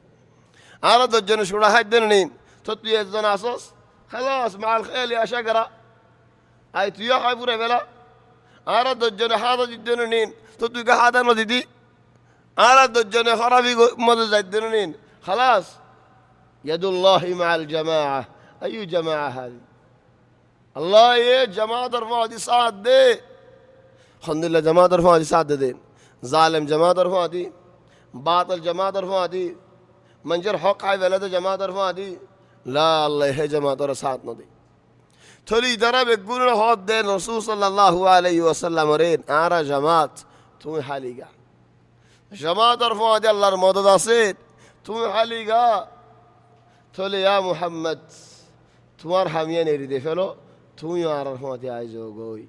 A: আর দজনে সুড়া হাইদেন নি তো তুই একজন আসস خلاص مع الخيل يا شجره اي তুই খাই পুরে বেলা আর দজনে হাদা দিদেন নি তো তুই হাদা ন দিদি আর দজনে খরাবি মদ যাইদেন নি خلاص يد الله مع الجماعة أي جماعة هذه الله يه جماعة رفع دي ساعد دي الحمد لله جماعة رفع دي ساعد دي ظالم جماعة رفع دي باطل جماعة رفع دي منجر حق عي ولد جماعة رفع دي لا الله هي جماعة رسعت ندي تولي درب يقولون هاد دين رسول صلى الله عليه وسلم رين أرى جماعة تومي حاليقا جماعة رفع دي الله المدد أصيد تومي حاليقا تولي يا محمد تمار حميان يريد فلو تومي عرفات يا عزوغوي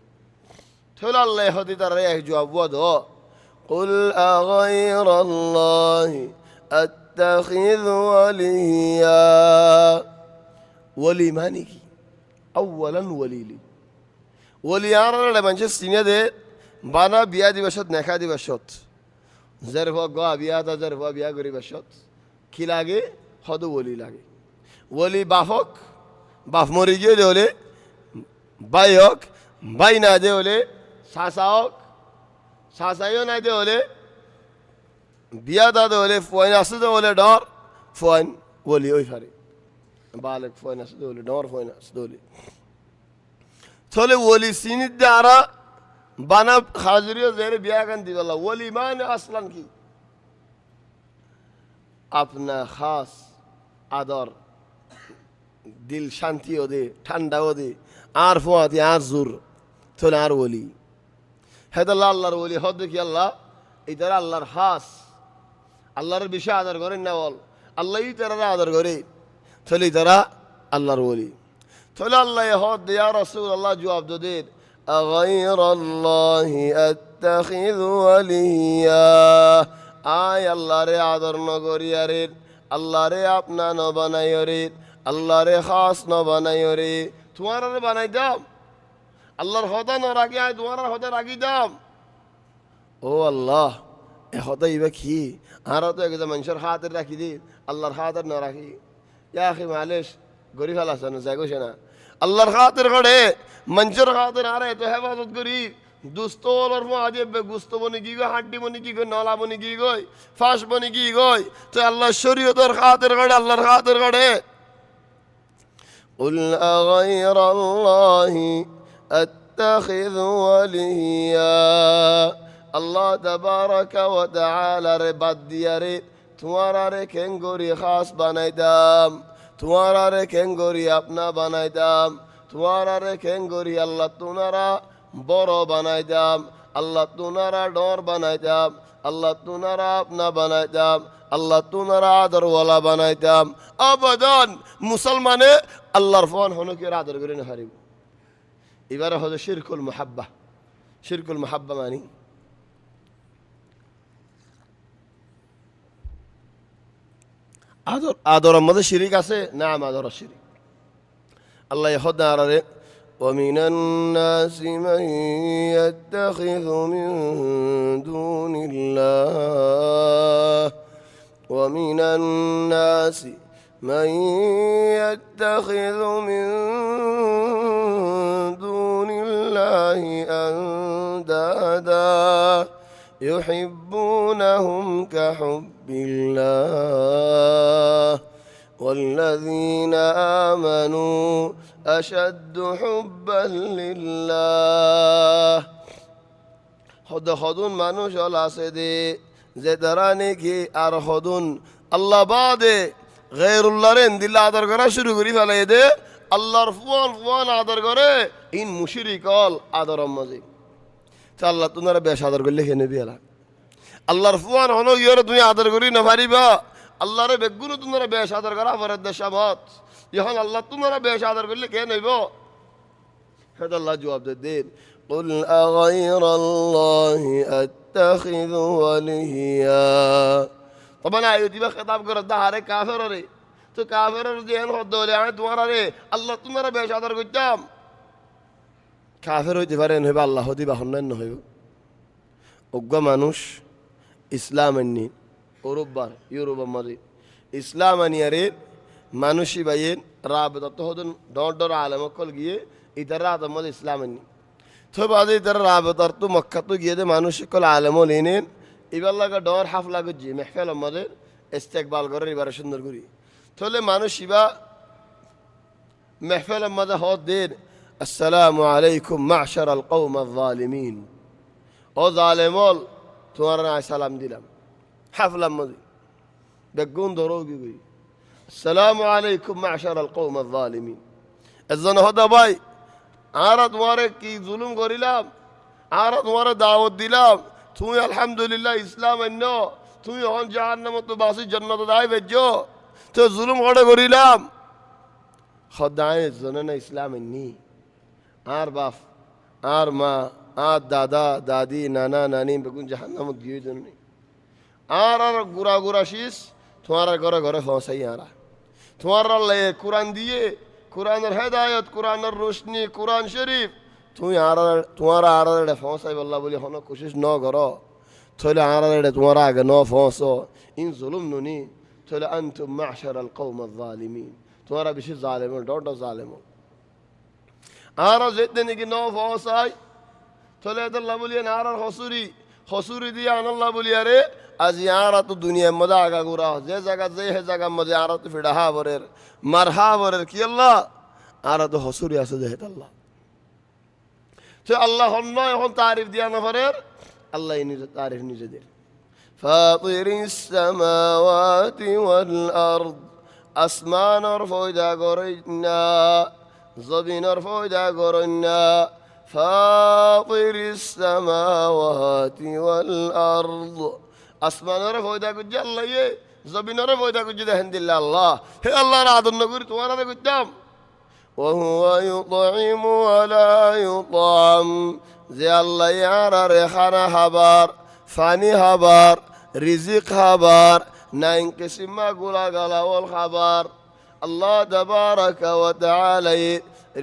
A: تولي الله يهدي دريه جواب ودو قل أغير الله أتخذ وليا ولي مانيكي أولا وليلي ولي أنا لما نشوف سينيا বানা বিয়া দিবসত নেখা দিবসত যার গা বিয়া তা যার বিয়া করি বসত কি লাগে হদ ওলি লাগে ওলি বাফক বাপ মরি গিয়ে দেওলে বাই হোক বাই না দেওলে শাসা হোক শাসাইও না দেওলে বিয়া দা দেওলে ফোন আসে দেওলে ডর ফোন ওলি ওই ফারে বালক ফোন আসে দেওলে ডর ফোন আসে দেওলে তাহলে ওলি সিনির দ্বারা বানা হাজরিও জেরে বিয়া গান দিবাল্লা ওলি মানে আসলান কি আপনা খাস আদর দিল শান্তি ও দে ঠান্ডা ও দে আর ফোয়াতি আর জোর তাহলে আর ওলি হেদাল্লাহ আল্লাহর ওলি হদ কি আল্লাহ ইতারা আল্লাহর খাস আল্লাহর বিষয় আদর করেন না বল আল্লাহ ইতারা আদর করে তাহলে ইতারা আল্লাহর ওলি তাহলে আল্লাহ হদ ইয়া রাসূলুল্লাহ জবাব দেন أغير الله أتخذ وليا آي الله ري عذر نغوري يريد الله ري أبنا نبنا يريد الله ري خاص نبنا يريد تمہارا ري بناي دام الله هدا نراقي آي تمہارا هدا راقي دام او الله هدا يبا كي آرا تو اگه منشر خاطر راقي دي الله خاطر نراقي يا أخي معلش غوري خلاص أنا زاگو شنا الله خاطر غڑے मंचर खातिर आ रहे तो हेफाजत करी दुस्तोल और आजे गुस्त बनी की गई हड्डी बनी की गई नाला बनी की गई फाश बनी की गई तो अल्लाह शरीयत और खातिर गड़े अल्लाह खातिर गड़े قل أغير الله أتخذ وليا الله تبارك وتعالى رباد दिया रे तुम्हारा रे केंगोरी खास बनाई दाम तुम्हारा रे केंगोरी अपना बनाई दाम तुम्हारा रे केंगोरी अल्लाह तुनारा बड़ो बनाई दाम अल्लाह तुनारा डोर बनाई दाम अल्लाह तुनारा अपना बनाई दाम अल्लाह तुनारा आदर वाला बनाई दाम अबदान मुसलमाने अल्लाहर फोन होने के आदर करे न हारिब इबारा हो शिरकुल मुहब्बा मानी आदर मध्य शिरिक आछे नाम आदर शिरिक الله يحضنا على ومن الناس من يتخذ من دون الله ومن الناس من يتخذ من دون الله أندادا يحبونهم كحب الله والذين آمنوا أشد حبا لله خدون মানুষ হল আছে দে যে তারা নাকি আর খদুন আল্লাহ বাদে গায়রুল্লাহর দিল আদর করা শুরু করি ফেলে দে আল্লাহর ফুয়ান আদর করে ইন মুশরিক হল আদর মাঝে তা আল্লাহ তোমরা বেশ আদর করলে কেন বিয়ালা আল্লাহর ফুয়ান হলো ইয়রে তুমি আদর করি না পারিবা আল্লাহরে বেগুনো তোমরা বেশ আদর করা ফরজ দেশাবত যখন আল্লাহ তোমরা বেশ আদর করলে কে নেব হেদ আল্লাহ জবাব দেন قل أغير الله أتخذ وليا طبعا আয়াত দিবা খেতাব করে দাহারে কাফের রে তো কাফেরের দেন হদ হলে আমি তোমার রে আল্লাহ তোমরা বেশ আদর করতাম কাফের হইতে পারেন হইবা আল্লাহ দিবা হন্নান হইব অজ্ঞ মানুষ ইসলাম এনি ওরব্বার ইউরোপ মারি ইসলাম আনিয়ারে মানুষই বাইয়ের রাবেদত হদন ডর আলম কল গিয়ে ইতার রাত মধ্যে ইসলাম আনি তো বাদে ইতার রাবেদর তো মক্কা তো গিয়ে মানুষ কল আলম লেনেন এবার লাগা ডর হাফ লাগো জি মেহফিল আমাদের ইস্তেকবাল করে এবার সুন্দর করি তাহলে মানুষ ইবা মেহফিল আমাদের হদ দেন আসসালামু আলাইকুম মাশার আল কওম আল জালিমিন ও জালেমল তোমার সালাম দিলাম حفلة مضي بقون دروقي بي السلام عليكم معشر القوم الظالمين الزن هذا باي عارض وارك كي ظلم قريلام عارض وارك دعوت ديلام توي الحمد لله إسلام إنه توي هون جهنم تباسي جنة داي بجو تو ظلم قريلام خداي الزننا إسلام إني عار باف عار ما عار دادا دادي نانا ناني بقون جهنم ديو دني আর গুড়া গুড়া শীষ তোমার ঘরে ঘরে পৌঁছাই আরা তোমার আল্লাহ কোরআন দিয়ে কোরআনের হেদায়ত কোরআনের রোশনি কোরআন শরীফ তুমি তোমার আড়ালে পৌঁছাই বললা বলি হন কোশিশ ন করো তাহলে আড়ালে তোমার আগে ন পৌঁছো ইন জুলুম নুনি তাহলে আনতুম মাশারাল কওমাজ জালিমিন তোমারা বেশি জালেম ডট জালেম আর যেতে নাকি ন পৌঁছাই তাহলে আল্লাহ বলিয়া আর হসুরি দিয়ে আনাল্লাহ বলিয়া রে আজি আরা তো দুনিয়ার মধ্যে আগা গুড়া যে জায়গা যে হে জায়গার মধ্যে আরা তো ফিডা হা বরের মার হা বরের কি আল্লাহ আরা তো হসুরি আছে যে হেত আল্লাহ তো আল্লাহ হন্য এখন তারিফ দিয়া না ফরের আল্লাহ নিজে তারিফ নিজেদের ফাতিরিস সামাওয়াতি ওয়াল আরদ আসমানর ফয়দা গরইনা জমিনর ফয়দা গরইনা ফাতিরিস সামাওয়াতি ওয়াল আরদ আসমানের ফয়দা করছে আল্লাহ জমিনের ফয়দা করছে দেখেন দিল্লা আল্লাহ হে আল্লাহর আদর করি তোমার আদর করতাম وهو يطعم ولا يطعم যে আল্লাহ আর খানা হাবার ফানি হাবার রিজিক হাবার নাইন কিসিমা গুলা গালাওয়াল খাবার আল্লাহ তাবারাকা ওয়া তাআলা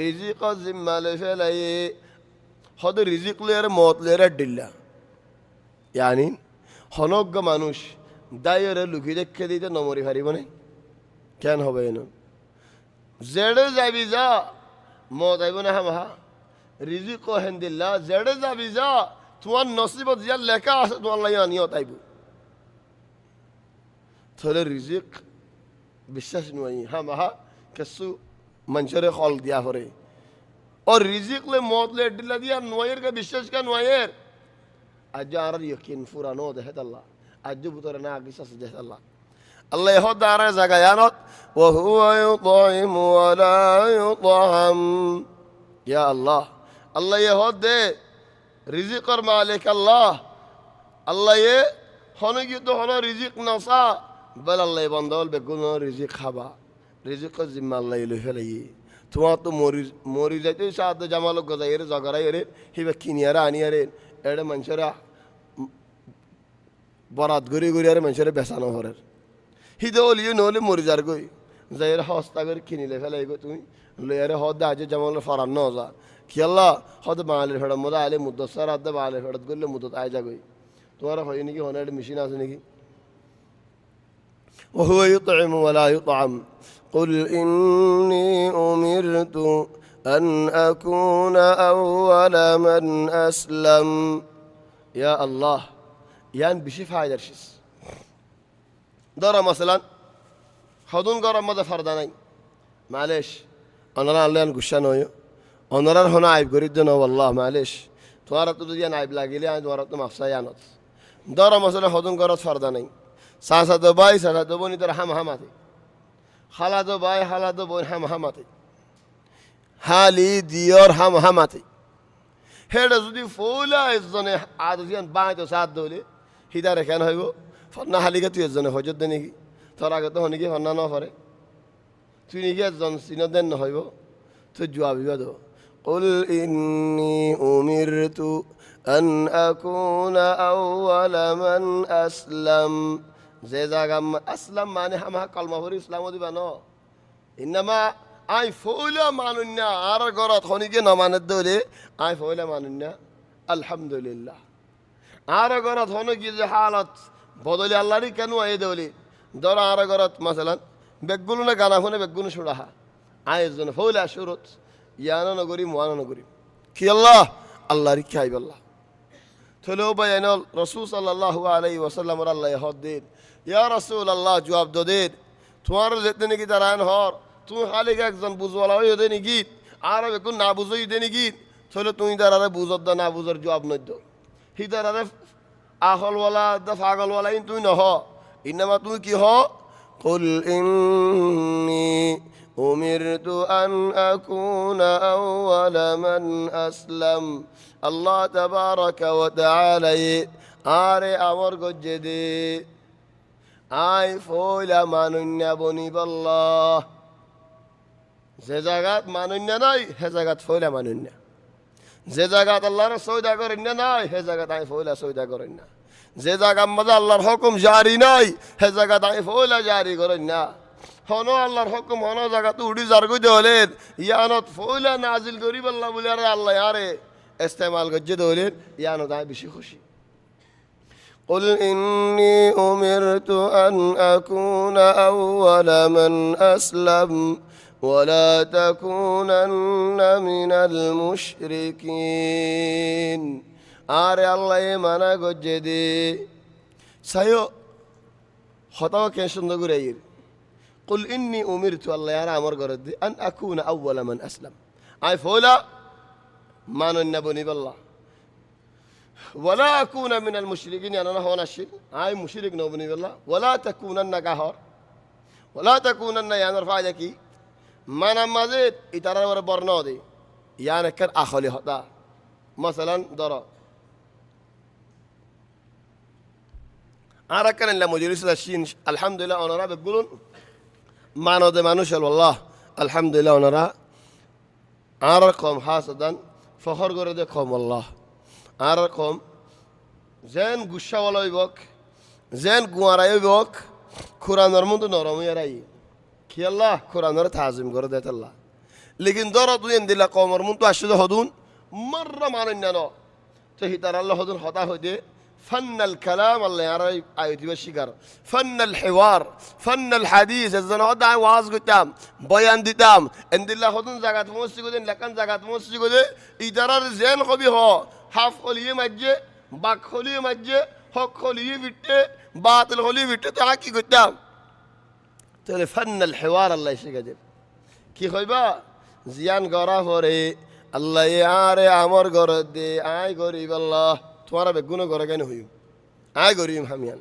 A: রিজিক জিম্মা লেফেলাই হদ রিজিক লের মত লের দিল্লা ইয়ানি হনজ্ঞ মানুষ দায়ের লুকি দেখে দিতে নমরি হারিব না কেন হবে এন জেডে যাবি যা মত আইব না হামহা রিজিক হেন দিল্লা জেডে যাবি যা তোমার নসিবত যা লেখা আছে তোমার লাগে নিয়ত আইব তাহলে রিজিক বিশ্বাস নয় হামহা কিছু মানুষের হল দিয়া করে ও রিজিক লে মত লে দিল্লা দিয়া নয়ের কে বিশ্বাস কা নয়ের আজ আর ইয়কিন ফুরানো দেখে আল্লাহ আজ বুতরে না বিশ্বাস দেখে আল্লাহ আল্লাহ হদ আর জায়গা জানত ওয়া হুয়া ইউতাইমু ওয়া লা ইউতাম ইয়া আল্লাহ আল্লাহ হদ দে রিজিকর মালিক আল্লাহ আল্লাহ হন গিয়ে হন রিজিক নসা বল আল্লাহ বন্দল বেগুন রিজিক খাবা রিজিক জিম্মা আল্লাহ লই ফেলাই তোমার তো মরি যাইতে সাদ জামাল গজাই রে জগরাই রে হিবা কিনিয়ারা আনিয়ারে এড়ে মানুষেরা বরাত ঘুরি ঘুরি আর মানুষেরা বেচানো হরের হিদে অলিও নহলে মরি যার গই যাই হস্তা করে কিনিলে ফেলাই গো তুমি লইয়ারে হদ আজ যেমন ফরান ন যা কি আল্লাহ হদ বাঙালির ফেরত মজা আলে মুদ্দসার আদে বাঙালির ফেরত করলে মুদ্দত আয় যাগই তোমার হয় নাকি হনে একটা মেশিন আছে নাকি وهو يطعم ولا يطعم قل إني أمرت أن أكون أول من أسلم يا الله يعني بشي فايدة شيء دارا مثلا خدون قرب ماذا فرداني معلش أنا لا أعلن قشانويو أنا لا هنا عيب قريدنا والله معلش توارت تدي أنا عيب لاقيلي أنا توارت مفسيانات دارا مثلا خدون قرب فرداني ساسا دبي ساسا دبوني ترى هم هماتي خلا دبي خلا دبون هم هماتي حالي ديار هم هماتي هذا زودي فولا إزنه عاديان بايت وساد دولي هيدا كان هيبو فنا حالي كتير إزنه هجد دنيكي ترى كده هنيكي فنا نافره تونيكي إزن سينا دن هيبو تجوابي بدو قل إني أمرت أن أكون أول من أسلم زي زعم أسلم معنى هم كلمة هوري إسلام ودي بنا إنما أي فولا مانونا عار قرات هنيكي نمان الدولة أي فولا مانونا الحمد لله عار قرات هنيكي زي حالات بدولي الله ري كانوا أي دولة دور عار قرات مثلا بيقولون كنا هنا بيقولون شو رها عايزون فولا شروط يانا نقولي موانا نقولي كي الله ري كاي بالله تلو بيان الرسول صلى الله عليه وسلم الله يهود دين يا رسول الله جواب دو دين توار زتني كي تران هار تو خالق একজন বুঝওয়ালা হয়ে দেনি গীত আর বেকুন না বুঝই দেনি গীত চলো তুমি দাঁড়ারে বুঝত দা না বুঝর জবাব নদ্দ হি দাঁড়ারে আহলওয়ালা দা পাগলওয়ালা তুই নহ ইনমা তুমি কি হ কুল ইন্নী উমিরতু আন আকুনা আউওয়ালা মান আসলাম আল্লাহ তাবারাকা ওয়া তাআলা আরে আমর গজ্জে দে আই ফয়লা মানুন্না বনিবাল্লাহ যে জায়গাত মানুন্য নাই সে জায়গাত ফয়লা মানুন্য যে জায়গাত আল্লাহর সৌদা করেন না নাই সে জায়গাত আমি ফয়লা সৌদা করেন না যে জায়গার মধ্যে আল্লাহর হুকুম জারি নাই সে জায়গা আমি ফয়লা জারি করেন না। হন আল্লাহর হুকুম হন জায়গাতে উড়ি জার করতে হলেন ইয়ানত ফয়লা নাজিল করি বললা বলে আরে আল্লাহ আরে ইস্তেমাল করছে দৌলেন ইয়ানত আমি বেশি খুশি। قل إني أمرت أن أكون أول من أسلم ولا تكونن من المشركين আরে আল্লাহ মানা গজ্জে দে সায়ো হতাও কে সুন্দর করে কুল ইন্নি উমিরতু আল্লাহ আর আমার ঘরে দে আন আকুনা আউওয়ালা মান আসলাম আই ফওলা মানন না বনি বল্লা ওয়ালা আকুনা মিনাল মুশরিকিন আনা হওয়া না শির আই মুশরিক ন বনি বল্লা ওয়ালা তাকুনান্না কাহর ওয়ালা তাকুনান্না ইয়ানার ফায়দা কি মানা মাঝে ইতারার বর্ণ দে ইয়ান একার আখলি হতা মাসালান ধরো আর একখান মজলিস আসিন আলহামদুলিল্লাহ ওনারা বেগুলুন মানদে মানুষ আল্লাহ আলহামদুলিল্লাহ ওনারা আর কম হাসাদান ফখর করে দে কম আল্লাহ আর কম যেন গুসাওয়ালা হইবক যেন গুয়ারাই হইবক খুরানোর মতো নরম এরাই কি আল্লাহ খুরানোর তাজিম করে দে আল্লাহ লেকিন ধর তুই দিলা কমর মতো আসছে হদুন মার্রা মানেন না তো হিতার আল্লাহ হদুন হতা হইতে فن الكلام الله يعرف آياتي بشكر فن الحوار فن الحديث إذا هذا واعظ قدام بيان قدام عند الله خدون زكاة موسى قدين لكن زكاة موسى قدين إدارة زين خبي هو حف خليه مجة باك خليه مجة حق خليه بيته باطل خليه بيته تحكي قدام تقول فن الحوار الله يشكر كي خيبا زيان غرا فوري الله يعرف أمر غرد آي غريب الله তোমারা বেগুনো করে কেন হইম আয় গরিম হামিয়ান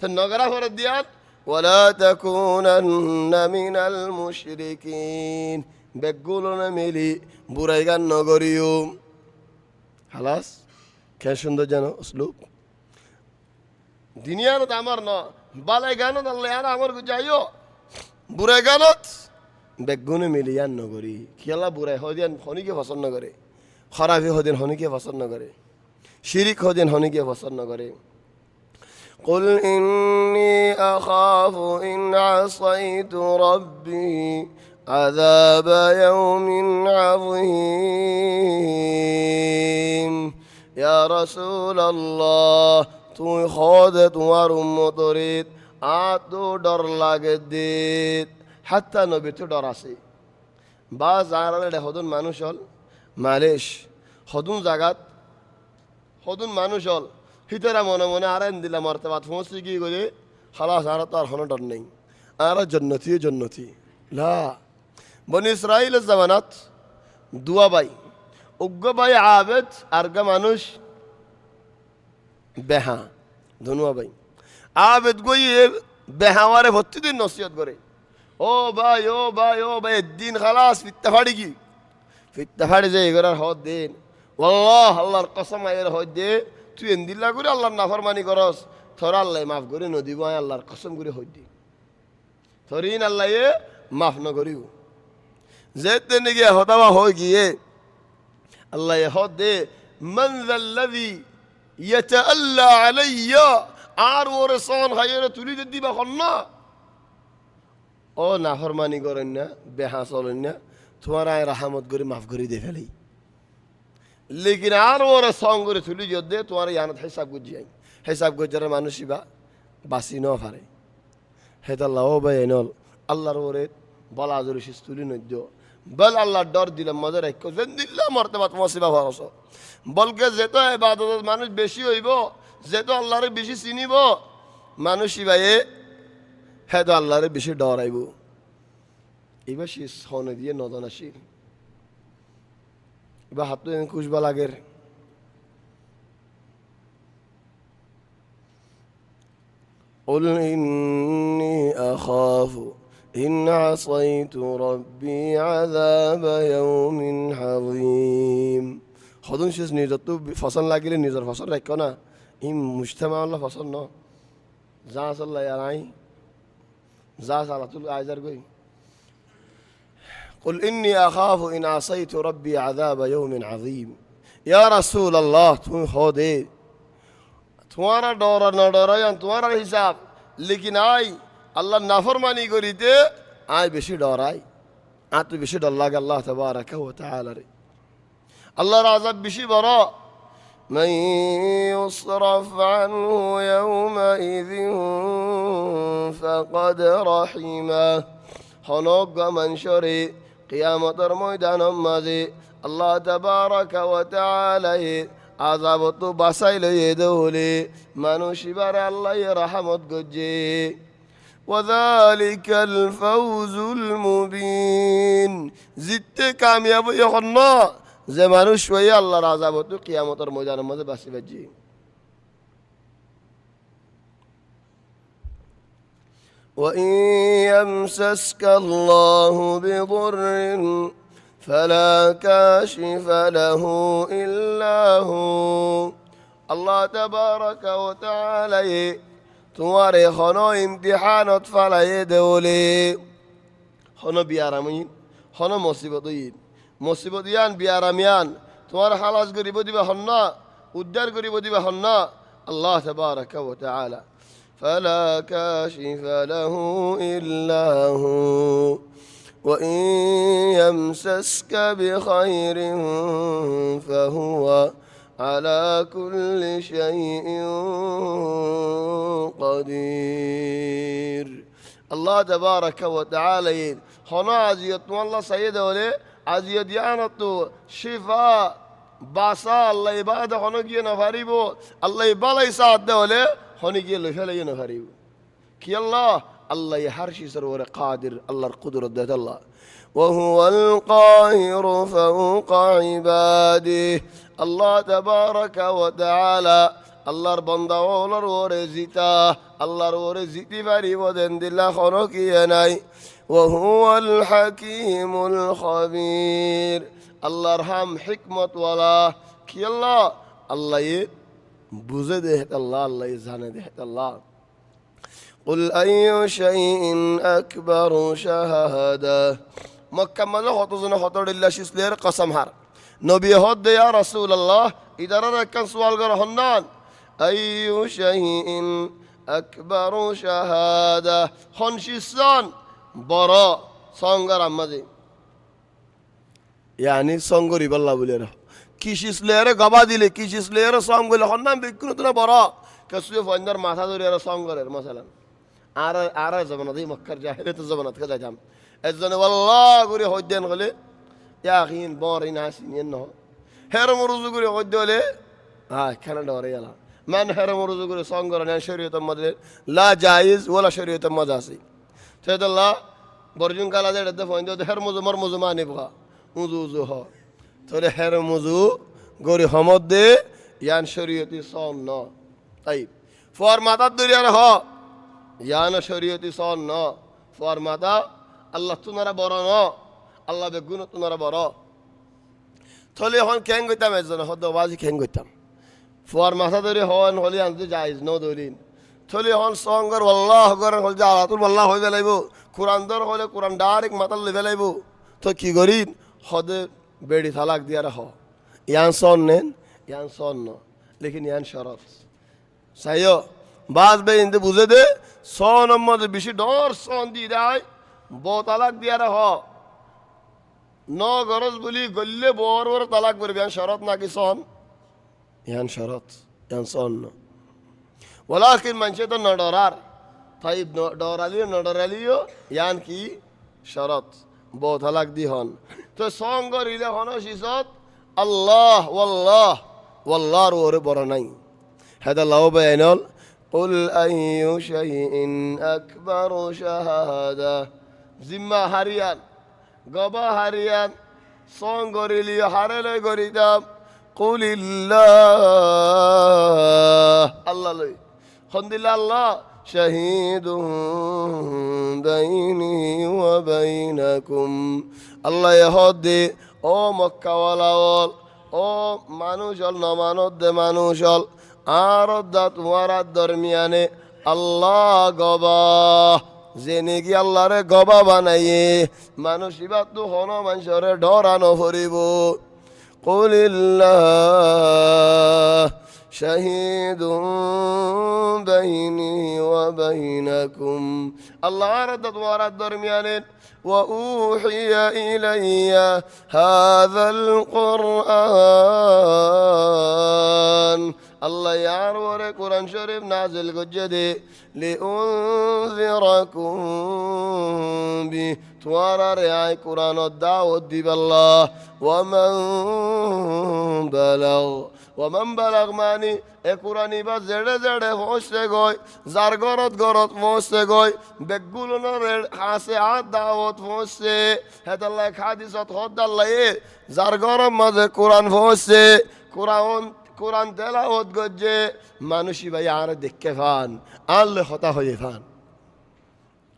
A: তো নগরা ফরত দিয়াত ওয়ালা তাকুনান্না মিনাল মুশরিকিন বেগুলো না মিলি বুড়াই গান নগরিয়ম খালাস কে সুন্দর জানো উসলুব দুনিয়ানত আমার ন বালাই গানত আল্লাহ আর আমার যাইও বুড়াই গানত বেগুনে মিলি ইয়ান নগরি কি আল্লাহ বুড়াই হদিয়ান হনিকে পছন্দ করে খারাপি হদিন হনিকে পছন্দ করে শিরিক হদিন হনিকে পছন্দ করে قل إني أخاف إن عصيت ربي عذاب يوم عظيم يا رسول الله তুই খোদে তোমার উম্মতরিত আতো ডর লাগে দিত হাত্তা নবী তো ডর আছে বা যারা হদুন মানুষ হল মালিশ হদুন জাগাত হদুন মানুষ হল হিতারা মনে মনে আর দিলা মর্তবাদ পৌঁছে গিয়ে গেলে খালাস আর তো আর কোনো ডর নেই আর জন্নতি লা বনি ইসরাইলের জামানাত দুয়া বাই উগ্র বাই আবেদ আরগা মানুষ বেহা ধনুয়া বাই আবেদ গইয়ে বেহাওয়ারে প্রতিদিন নসিহত করে ও ভাই দিন খালাস ফিত্তা ফাড়ি কি ফিত্তা ফাড়ি যে এগোরার হদ দিন আল্লাহ আল্লাহর কসম আয়ের হদ দে তুই এন্দিল্লা করে আল্লাহর নাফরমানি করস থর আল্লাহ মাফ করে নদীব আল্লাহর কসম করে হদ দি থরিন আল্লাহ মাফ ন করিব যেতে নাকি হতাবা হয়ে গিয়ে আল্লাহ হদ দে মান যাল্লাযী ইয়াতাআল্লা আলাইয়া আর ওরে সন হাইরে তুলি দিবা না ও নাফরমানি করেন না বেহা চলেন না তোমার আয় রাহামত করে মাফ করে দিয়ে ফেলেই লেকিন আর ওরা সং করে তুলি যদ্দে তোমার ইয়ানত হিসাব গুজিয়াই হিসাব গুজার মানুষই বা বাঁচি ন পারে হেতাল্লাহ ও ভাই নল আল্লাহর ওরে বলা জোরে শিস তুলি নদ্য বল আল্লাহর ডর দিলাম মজা রাখ দিল্লা মরতে বাত মসিবা ভরস বলকে যেত এবাদত মানুষ বেশি হইব যেত আল্লাহরে বেশি চিনিব মানুষই ভাইয়ে হ্যাঁ তো আল্লাহরে বেশি ডরাইব এবার সে সনে দিয়ে নদন আসির এবার হাত খুশবা লাগের قل إني أخاف إن عصيت ربي عذاب يوم عظيم خدون شيء نيجا تو فصل لاقيله نيجا فصل ركنا إم مجتمع الله فصل نا زاس الله يراي زاس على طول عايزر قوي قل إني أخاف إن عصيت ربي عذاب يوم عظيم يا رسول الله تو خودي তোমারা ডরা না ডরাইয়ান তোমার হিসাব, লেকিন আই আল্লাহ নাফরমানি করিতে আয় বেশি ডরাই। আর তো বেশি ডর লাগে আল্লাহ তাবারাকা ওয়া তাআলা রে। আল্লাহর আযাব বেশি বড়। মান ইউসরাফ আনহু ইয়াওমাইযিন ফাকাদ রাহিমা। হনক মানুষরে কিয়ামতের ময়দানের মাঝে আল্লাহ তাবারাকা ওয়া তাআলা আযাবত বাঁচাই লইয়ে দৌলে মানুষ এবারে আল্লাহ রহমত গজ্জে। ওয়াযালিকাল ফাওজুল মুবিন। জিততে কামিয়াব এখন না যে মানুষ হয়ে আল্লাহর আযাবত কিয়ামতের ময়দানের মাঝে বাঁচি বাজি। وإن يمسسك الله بضر فلا كاشف له إلا هو। আল্লাহ তাবারাকা ওয়া তাআলা তোমার এখনো ইমতিহানত ফালাইয়ে দেওলে হনো বিয়ারামিন হনো মুসিবত মুসিবত ইয়ান বিয়ারামিয়ান তোমার হালাস গরিব দিবা হন্না উদ্ধার গরিব দিবা হন্না আল্লাহ তাবারাকা ওয়া তাআলা فلا كاشف له إلا هو وإن يمسسك بخير فهو على كل شيء قدير। الله تبارك وتعالى هنا عزيت والله سيد ولي عزيت يانتو شفاء باسا الله يبعد هنا جي نفاريبو الله يبالا يساعد ولي هنا جي لفلا ينفاريبو كي الله الله يحرشي سرور قادر الله القدرة ذات الله وهو القاهر فوق عباده। الله تبارك وتعالى الله بندا ولر ورزيتا الله ورزيتي فري ودن دلا خنوكي يناي وهو الحكيم الخبير الله ارحم حكمة ولا كي الله الله بوزده الله الله يزانده الله قل أي شيء أكبر شهادة مكة ماذا خطزنا خطر الله شسلير قسم هار نبي هد يا رسول الله إذا ركن سؤال غرهنان أي شيء أكبر شهادة خنشسان براء سانغر أمدي يعني سانغري بالله بليره كيشسلير غبا ديله كيشسلير سانغول خنان بيكون تنا براء كسوي فاندر ماثا دوريره سانغر مثلا আর জমানা দিয়ে মক্কার জাহিলিয়াত জমানাত কাজা জাম এজনে والله গুরি হজ্জান গলে ইয়াখিন বরিন আসিন ন হের মরুজু গুরি হজ্জলে কেন ডরে গেল মান হের মরুজু গুরি সঙ্গর না শরীয়ত মধ্যে লা জায়েজ ওয়ালা শরীয়ত মাজাসি তেদল্লাহ বরজুন কালা দে ফইন দে হের মুজু মর মুজু মানি বহা মুজু উজু হ তলে হের মুজু গুরি হমদে ইয়ান শরীয়তি সন ন তাই ফরমাতাত দুরিয়ার হ ইয়ানা শরীয়তি সন ন ফরমাতা আল্লাহ তুনারা বড় ন আল্লাহ বেগুন তুনারা বড় থলে হন কেন গইতাম এজন হদ বাজি কেন গইতাম ফরমাতা ধরে হন হলি আনতে জায়েজ ন দলিন থলে হন সঙ্গর আল্লাহ গর হল যা আলাতুল আল্লাহ হই বেলাইবো কুরআন দর হলে কুরআন ডাইরেক্ট মাতাল লেবেলাইবো তো কি করিন হদে বেড়ি তালাক দিয়া রাখ ইয়ান সন নেন ইয়ান সন ন লেকিন ইয়ান শরত সাইয়ো বাজ বে ইনতে বুঝে দে সন মধ্যে বেশি ডর সন দি দেয় বউ তালাক দিয়া রাখ ন গরজ বলি গল্লে বড় বড় তালাক করবে ইয়ান শরত নাকি সন ইয়ান শরত ইয়ান সন ন ওলাকিন মানুষে তো ন ডরার তাই ডরালিও ন ডরালিও ইয়ান কি শরত বউ তালাক দি হন তো সঙ্গ রিলে হন শিসত আল্লাহ ওয়াল্লাহ ওয়াল্লাহর ওরে বড় নাই হেদা লাও বেআইনল قل أي شيء أكبر شهادة জিম্মা হারিয়ান গবা হারিয়ান সং গরিলি হারেলে গরিদাম কুলিল্লাহ আল্লাহ লই খন্দিল্লা আল্লাহ শাহিদুন বাইনি ওয়া বাইনাকুম আল্লাহ ইহদে ও মক্কাওয়ালাওয়াল ও মানুষল নমানত দে মানুষল আর দা তোমার দরমিয়ানে আল্লাহ গবা জেনে কি আল্লাহরে গবা বানাইয়ে মানুষ ইবাদ তো হন মানুষরে ডরানো ফরিব কুলিল্লাহ شهيد بيني وبينكم الله ردت ورد درميانين وأوحي إلي هذا القرآن الله يعرور قرآن شريف نازل قجدي لأنذركم به توارى رعاي قرآن الدعوة دي بالله ومن بلغ ماني قرآني با زڑے زڑے ہوشتے گوئی زارگورت گورت موشتے گوئی بگولنا حاسے عاد دعوت ہوشتے حید اللہ ایک حادثت خود اللہ زارگورت مدے قرآن ہوشتے قرآن تلاوت گجے مانوشی با یار دکھے فان آل خطا ہوئے فان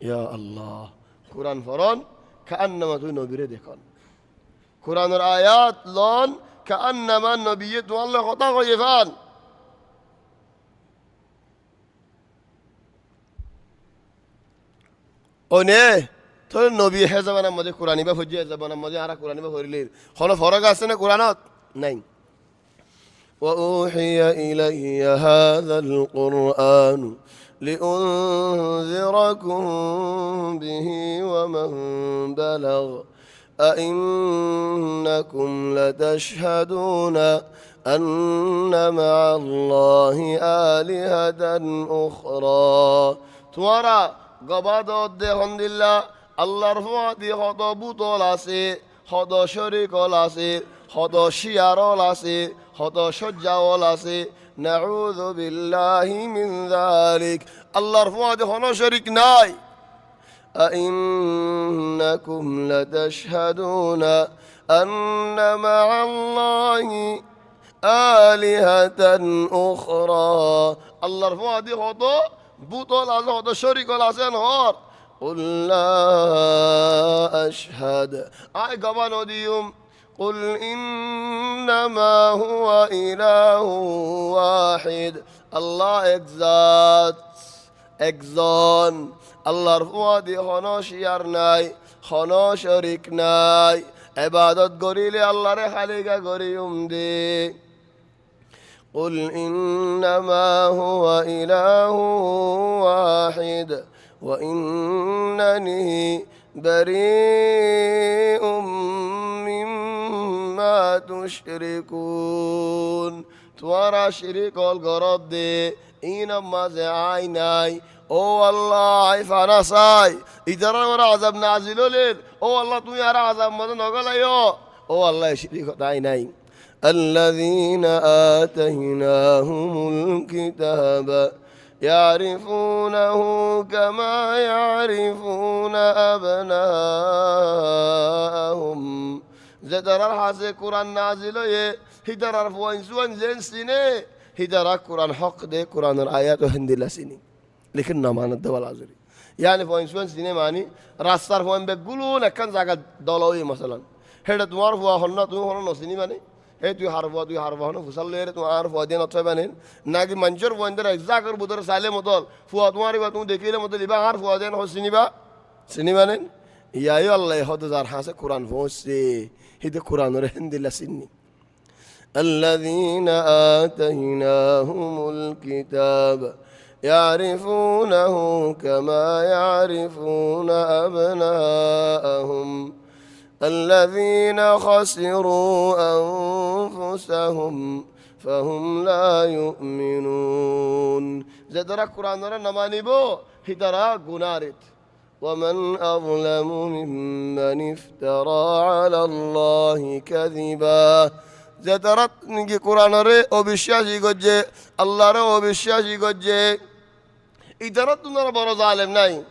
A: یا اللہ قرآن فرون كأنما تو نبيره دكان قرآن الآيات لون كأنما النبي تو الله خطا غيفان أني تو النبي حزبنا مدي قرآني بفجي حزبنا مدي عرا قرآني بفوريلير خلو فرق أصلا قرآنات نين وأوحي إلي هذا القرآن لأنذركم به ومن بلغ أئنكم لتشهدون أن مع الله آلهة أخرى توارا قبض الدهن الله الله رفع دي خطبو طولاسي خطو شريك لاسي خطو شيار لاسي خطو شجع لاسي نعوذ بالله من ذلك الله رفع دي خطو شريك ناي أئنكم لتشهدون أن مع الله آلهة أخرى الله رفع دي خطو بطول الله خطو شريك لاسي نهار قل لا أشهد أي قبانو ديوم قل إنما هو إله واحد الله إكزات إكزان الله رفوا دي خنا شيار ناي خنا شريك ناي عبادت قريلي الله رحليك قريم دي قل إنما هو إله واحد وإنني بريء مما تشركون توارا شريك الغرب دي إنما زعيناي او الله عيفانا ساي إذا ورا عذاب نازل لين او الله تو يرى عذاب مدن نقول ايو او الله شريك دايناي الذين آتيناهم الكتاب يعرفونه كما يعرفون أبناءهم زدرار حاسي قرآن نازل هدرار فوانسوان زين سنة هدرار قرآن حق دي قرآن الآيات وهندلا سنة لكن نمان الدول عزري يعني فوانسوان سنة معني راستار فوان بقولون كان زاقا دولوي مثلا هيدا تمار فوا خلنا تمار نسيني معني هي توي حرفوا هنا فصل ليرة تو عارف وادين أطفال ناقي منجر وندر إزاكر بدر سالم مطال فوا تماري باتون دكيله مطال يبقى عارف وادين هو سينما يا الله هذا زار حاسة قرآن فوسي هذا قرآن رهند لسني الذين آتيناهم الكتاب يعرفونه كما يعرفون أبناءهم الذين خسروا أنفسهم فهم لا يؤمنون زدرا قرآن نماني بو هدرا قنارت ومن أظلم ممن افترى على الله كذبا زدرت نجي قرآن ري وبشاشي قجي الله ري وبشاشي قجي إدرت نرى برو ظالم ناي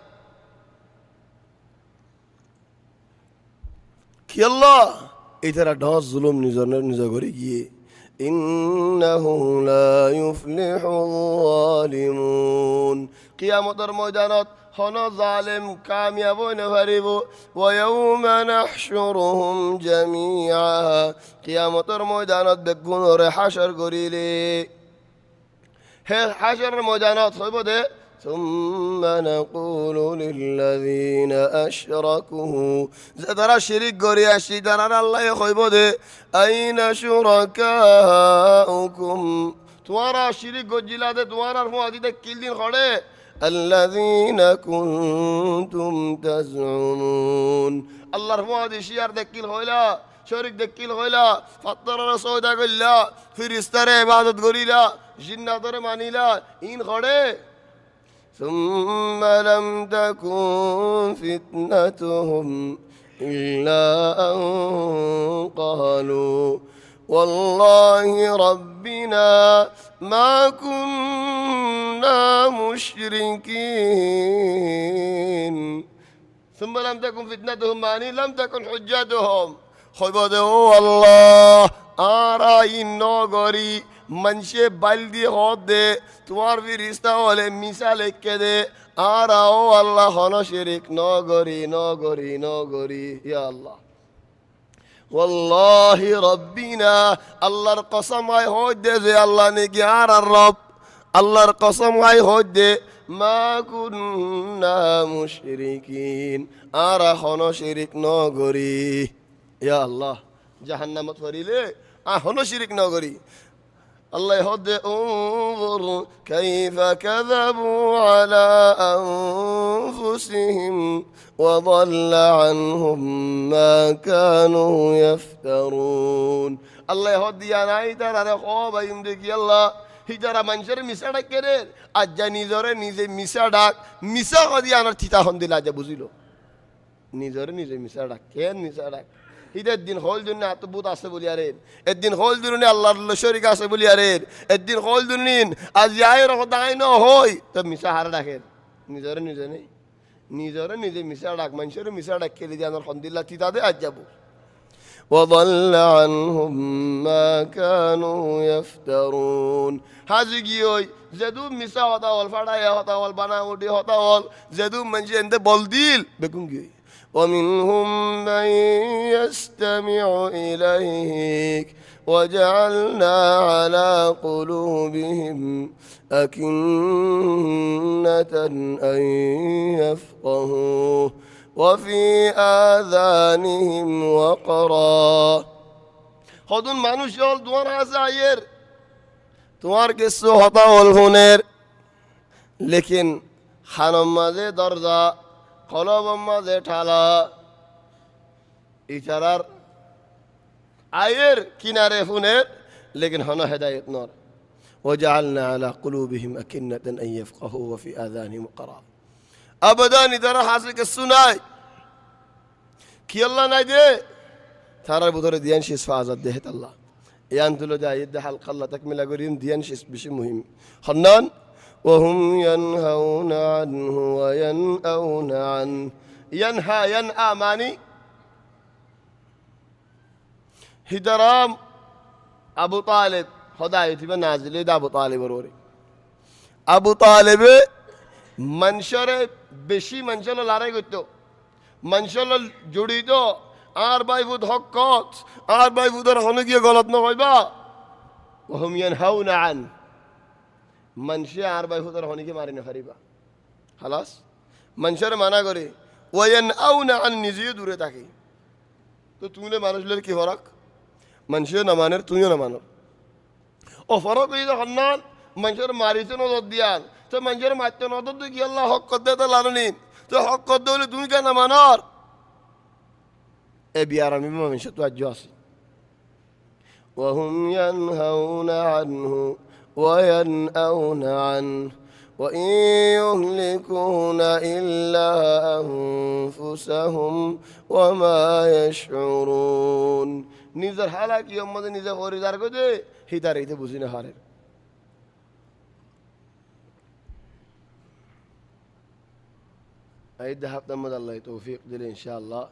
A: يلا إذا ردها الظلم نزغري إنه لا يفلح الظالمون قيامة الميدانات هنا ظالم كاميابون فريبو ويوم نحشرهم جميعا قيامة الميدانات بكون حشر قريلي هي حشر الميدانات خيبو ده ثم نقول للذين أشركوا زدرا شريك قريا شدرا الله يخيبو ده أين شركاؤكم তোমারা শিরিক গজিলাতে তোমার আর ফুয়াদিতে কিল দিন খড়ে الذين كنتم تزعمون আল্লাহর ফুয়াদি শিয়ার দেখিল হইলা শরীক দেখিল হইলা ফাত্তারা সওদা কইলা ফিরিস্তারে ইবাদত করিলা জিন্নাতরে মানিলা ইন খড়ে ثم لم تكن فتنتهم إلا أن قالوا والله ربنا ما كنا مشركين ثم لم تكن فتنتهم يعني لم تكن حجتهم خبده الله آرائي نوغري منشي بلدي خده তোমার ফিরিস্তা হলে মিশা লেখকে দে আর আল্লাহ হন শিরিক নগরী ইয়া আল্লাহ ওয়াল্লাহি রব্বিনা আল্লাহর কসম হয় হইদে যে আল্লাহ নাকি আর রব আল্লাহর কসম হয় হইদে মা কুন্না মুশরিকিন আর হন শিরিক নগরী ইয়া আল্লাহ জাহান্নামত ফরিলে হন শিরিক নগরী الله يهد انظر كيف كذبوا على أنفسهم وضل عنهم ما كانوا يفترون الله يهد يا نايتر على خواب يمدك يلا هجرة منشر مسادك كده أجا نيزور نيزي مسادك مسا قد يانا تيتا هندل أجا بزيلو نيزور نيزي مسادك كين مسادك ঈদের দিন হল জন্য আত্মবোধ আছে বলি আরেন একদিন হল দিন আল্লাহর শরীক আছে বলি আরেন একদিন হল দিন আজ আয়ের দায় ন হই তো মিশা হারা ডাকেন নিজরে নিজে মিশা ডাক মানুষের মিশা ডাক খেলে দিয়ে আমার হন্দিল্লা তিতা দে আজ যাবো وضل عنهم ما كانوا يفترون হাজি গিয়ে যেদু মিশা হতা হল ফাড়াইয়া হতা হল বানাউটি হতা হল যেদু মানুষ এনতে বল দিল বেকুম গিয়ে ومنهم من يستمع إليك وجعلنا على قلوبهم أكنة أن يفقهوه وفي آذانهم وقرا خذون মানুষ হল তোমার আছে আয়ের তোমার কিছু হতা হল ফোনের লেকিন খানম মাঝে দরজা কলবম্মা যে ঠালা ইচারার আয়ের কিনারে ফুনের লেকিন হন হেদায়ত নর وجعلنا على قلوبهم أكنة أن يفقهوا وفي آذانهم وقرا أبدا إذا حاصل كالسناي كي الله نايدي ترى بطور ديان شيس فازت دهت الله يانتلو جايد ده حلق الله تكمل أقولين ديان شيس بشي مهم خنان وهم ينهون عنه وينأون عنه ينأى ماني هدرام أبو طالب هدايتي بنازل ده أبو طالب وروري أبو طالب منشر بشي منشر لاري قلتو منشر جڑيتو আর বাই ফুদ হকত আর বাই ফুদের হনে গিয়ে গলত না হইবা وهم ينهون عنه মানুষে আর বাই হুদার হনিকে মারি না পারিবা খালাস মানুষের মানা করে ওয়ান আও না আন নিজে দূরে থাকে তো তুইলে মানুষের কি ফরক মানুষে না মানের তুইও না মানো ও ফরক এই যখন না মানুষের মারিছে নজর দিয়ান তো মানুষের মারতে নজর দিয়ে কি আল্লাহ হক করতে তো লালনি তো হক করতে হলে তুমি কেন মানর এ বিয়ার আমি মানুষের তো আজ আছে وهم ينهون عنه وينأون عنه وإن يهلكون إلا أنفسهم وما يشعرون নিজের হালাকি আমাদের নিজে খরিদার করে হিতার এইতে বুঝি না হারের এই দেহাত নামাজ আল্লাহ তৌফিক দিলে ইনশাআল্লাহ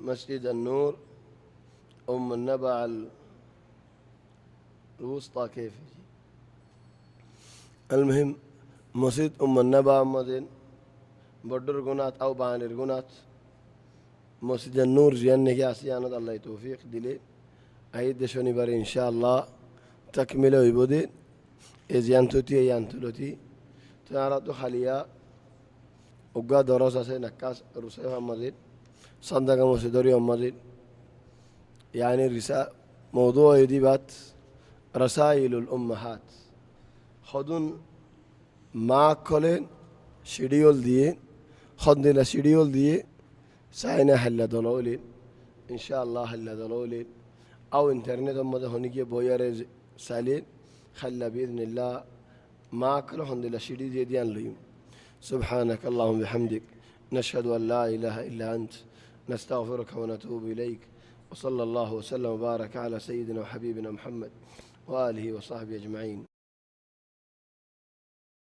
A: মসজিদ النور النبع الوسطى كيف المهم مسجد النبع مدين بدر غنات أو بانر غنات مسجد النور جيان نجاسيانة الله توفيق دلي عيد شنبر إن شاء الله تكمله يبودي إزيان توتي يان تلوتي تعرض خليا وقا دراسة سنكاس رسالة مدين صندوق مسجدوري مدين يعني رسالة موضوع يدي بات رسائل الأمهات خدون ما كلين شيديول دي خدني لا شيديول دي ساينا هلا دلولين إن شاء الله هلا دلولين أو إنترنت هم ده هنيجي بويرز سالين خلا بإذن الله ما كله هندي لا شيدي دي ديان ليم. سبحانك اللهم بحمدك نشهد أن لا إله إلا أنت نستغفرك ونتوب إليك وصلى الله وسلم وبارك على سيدنا وحبيبنا محمد وآله وصحبه أجمعين.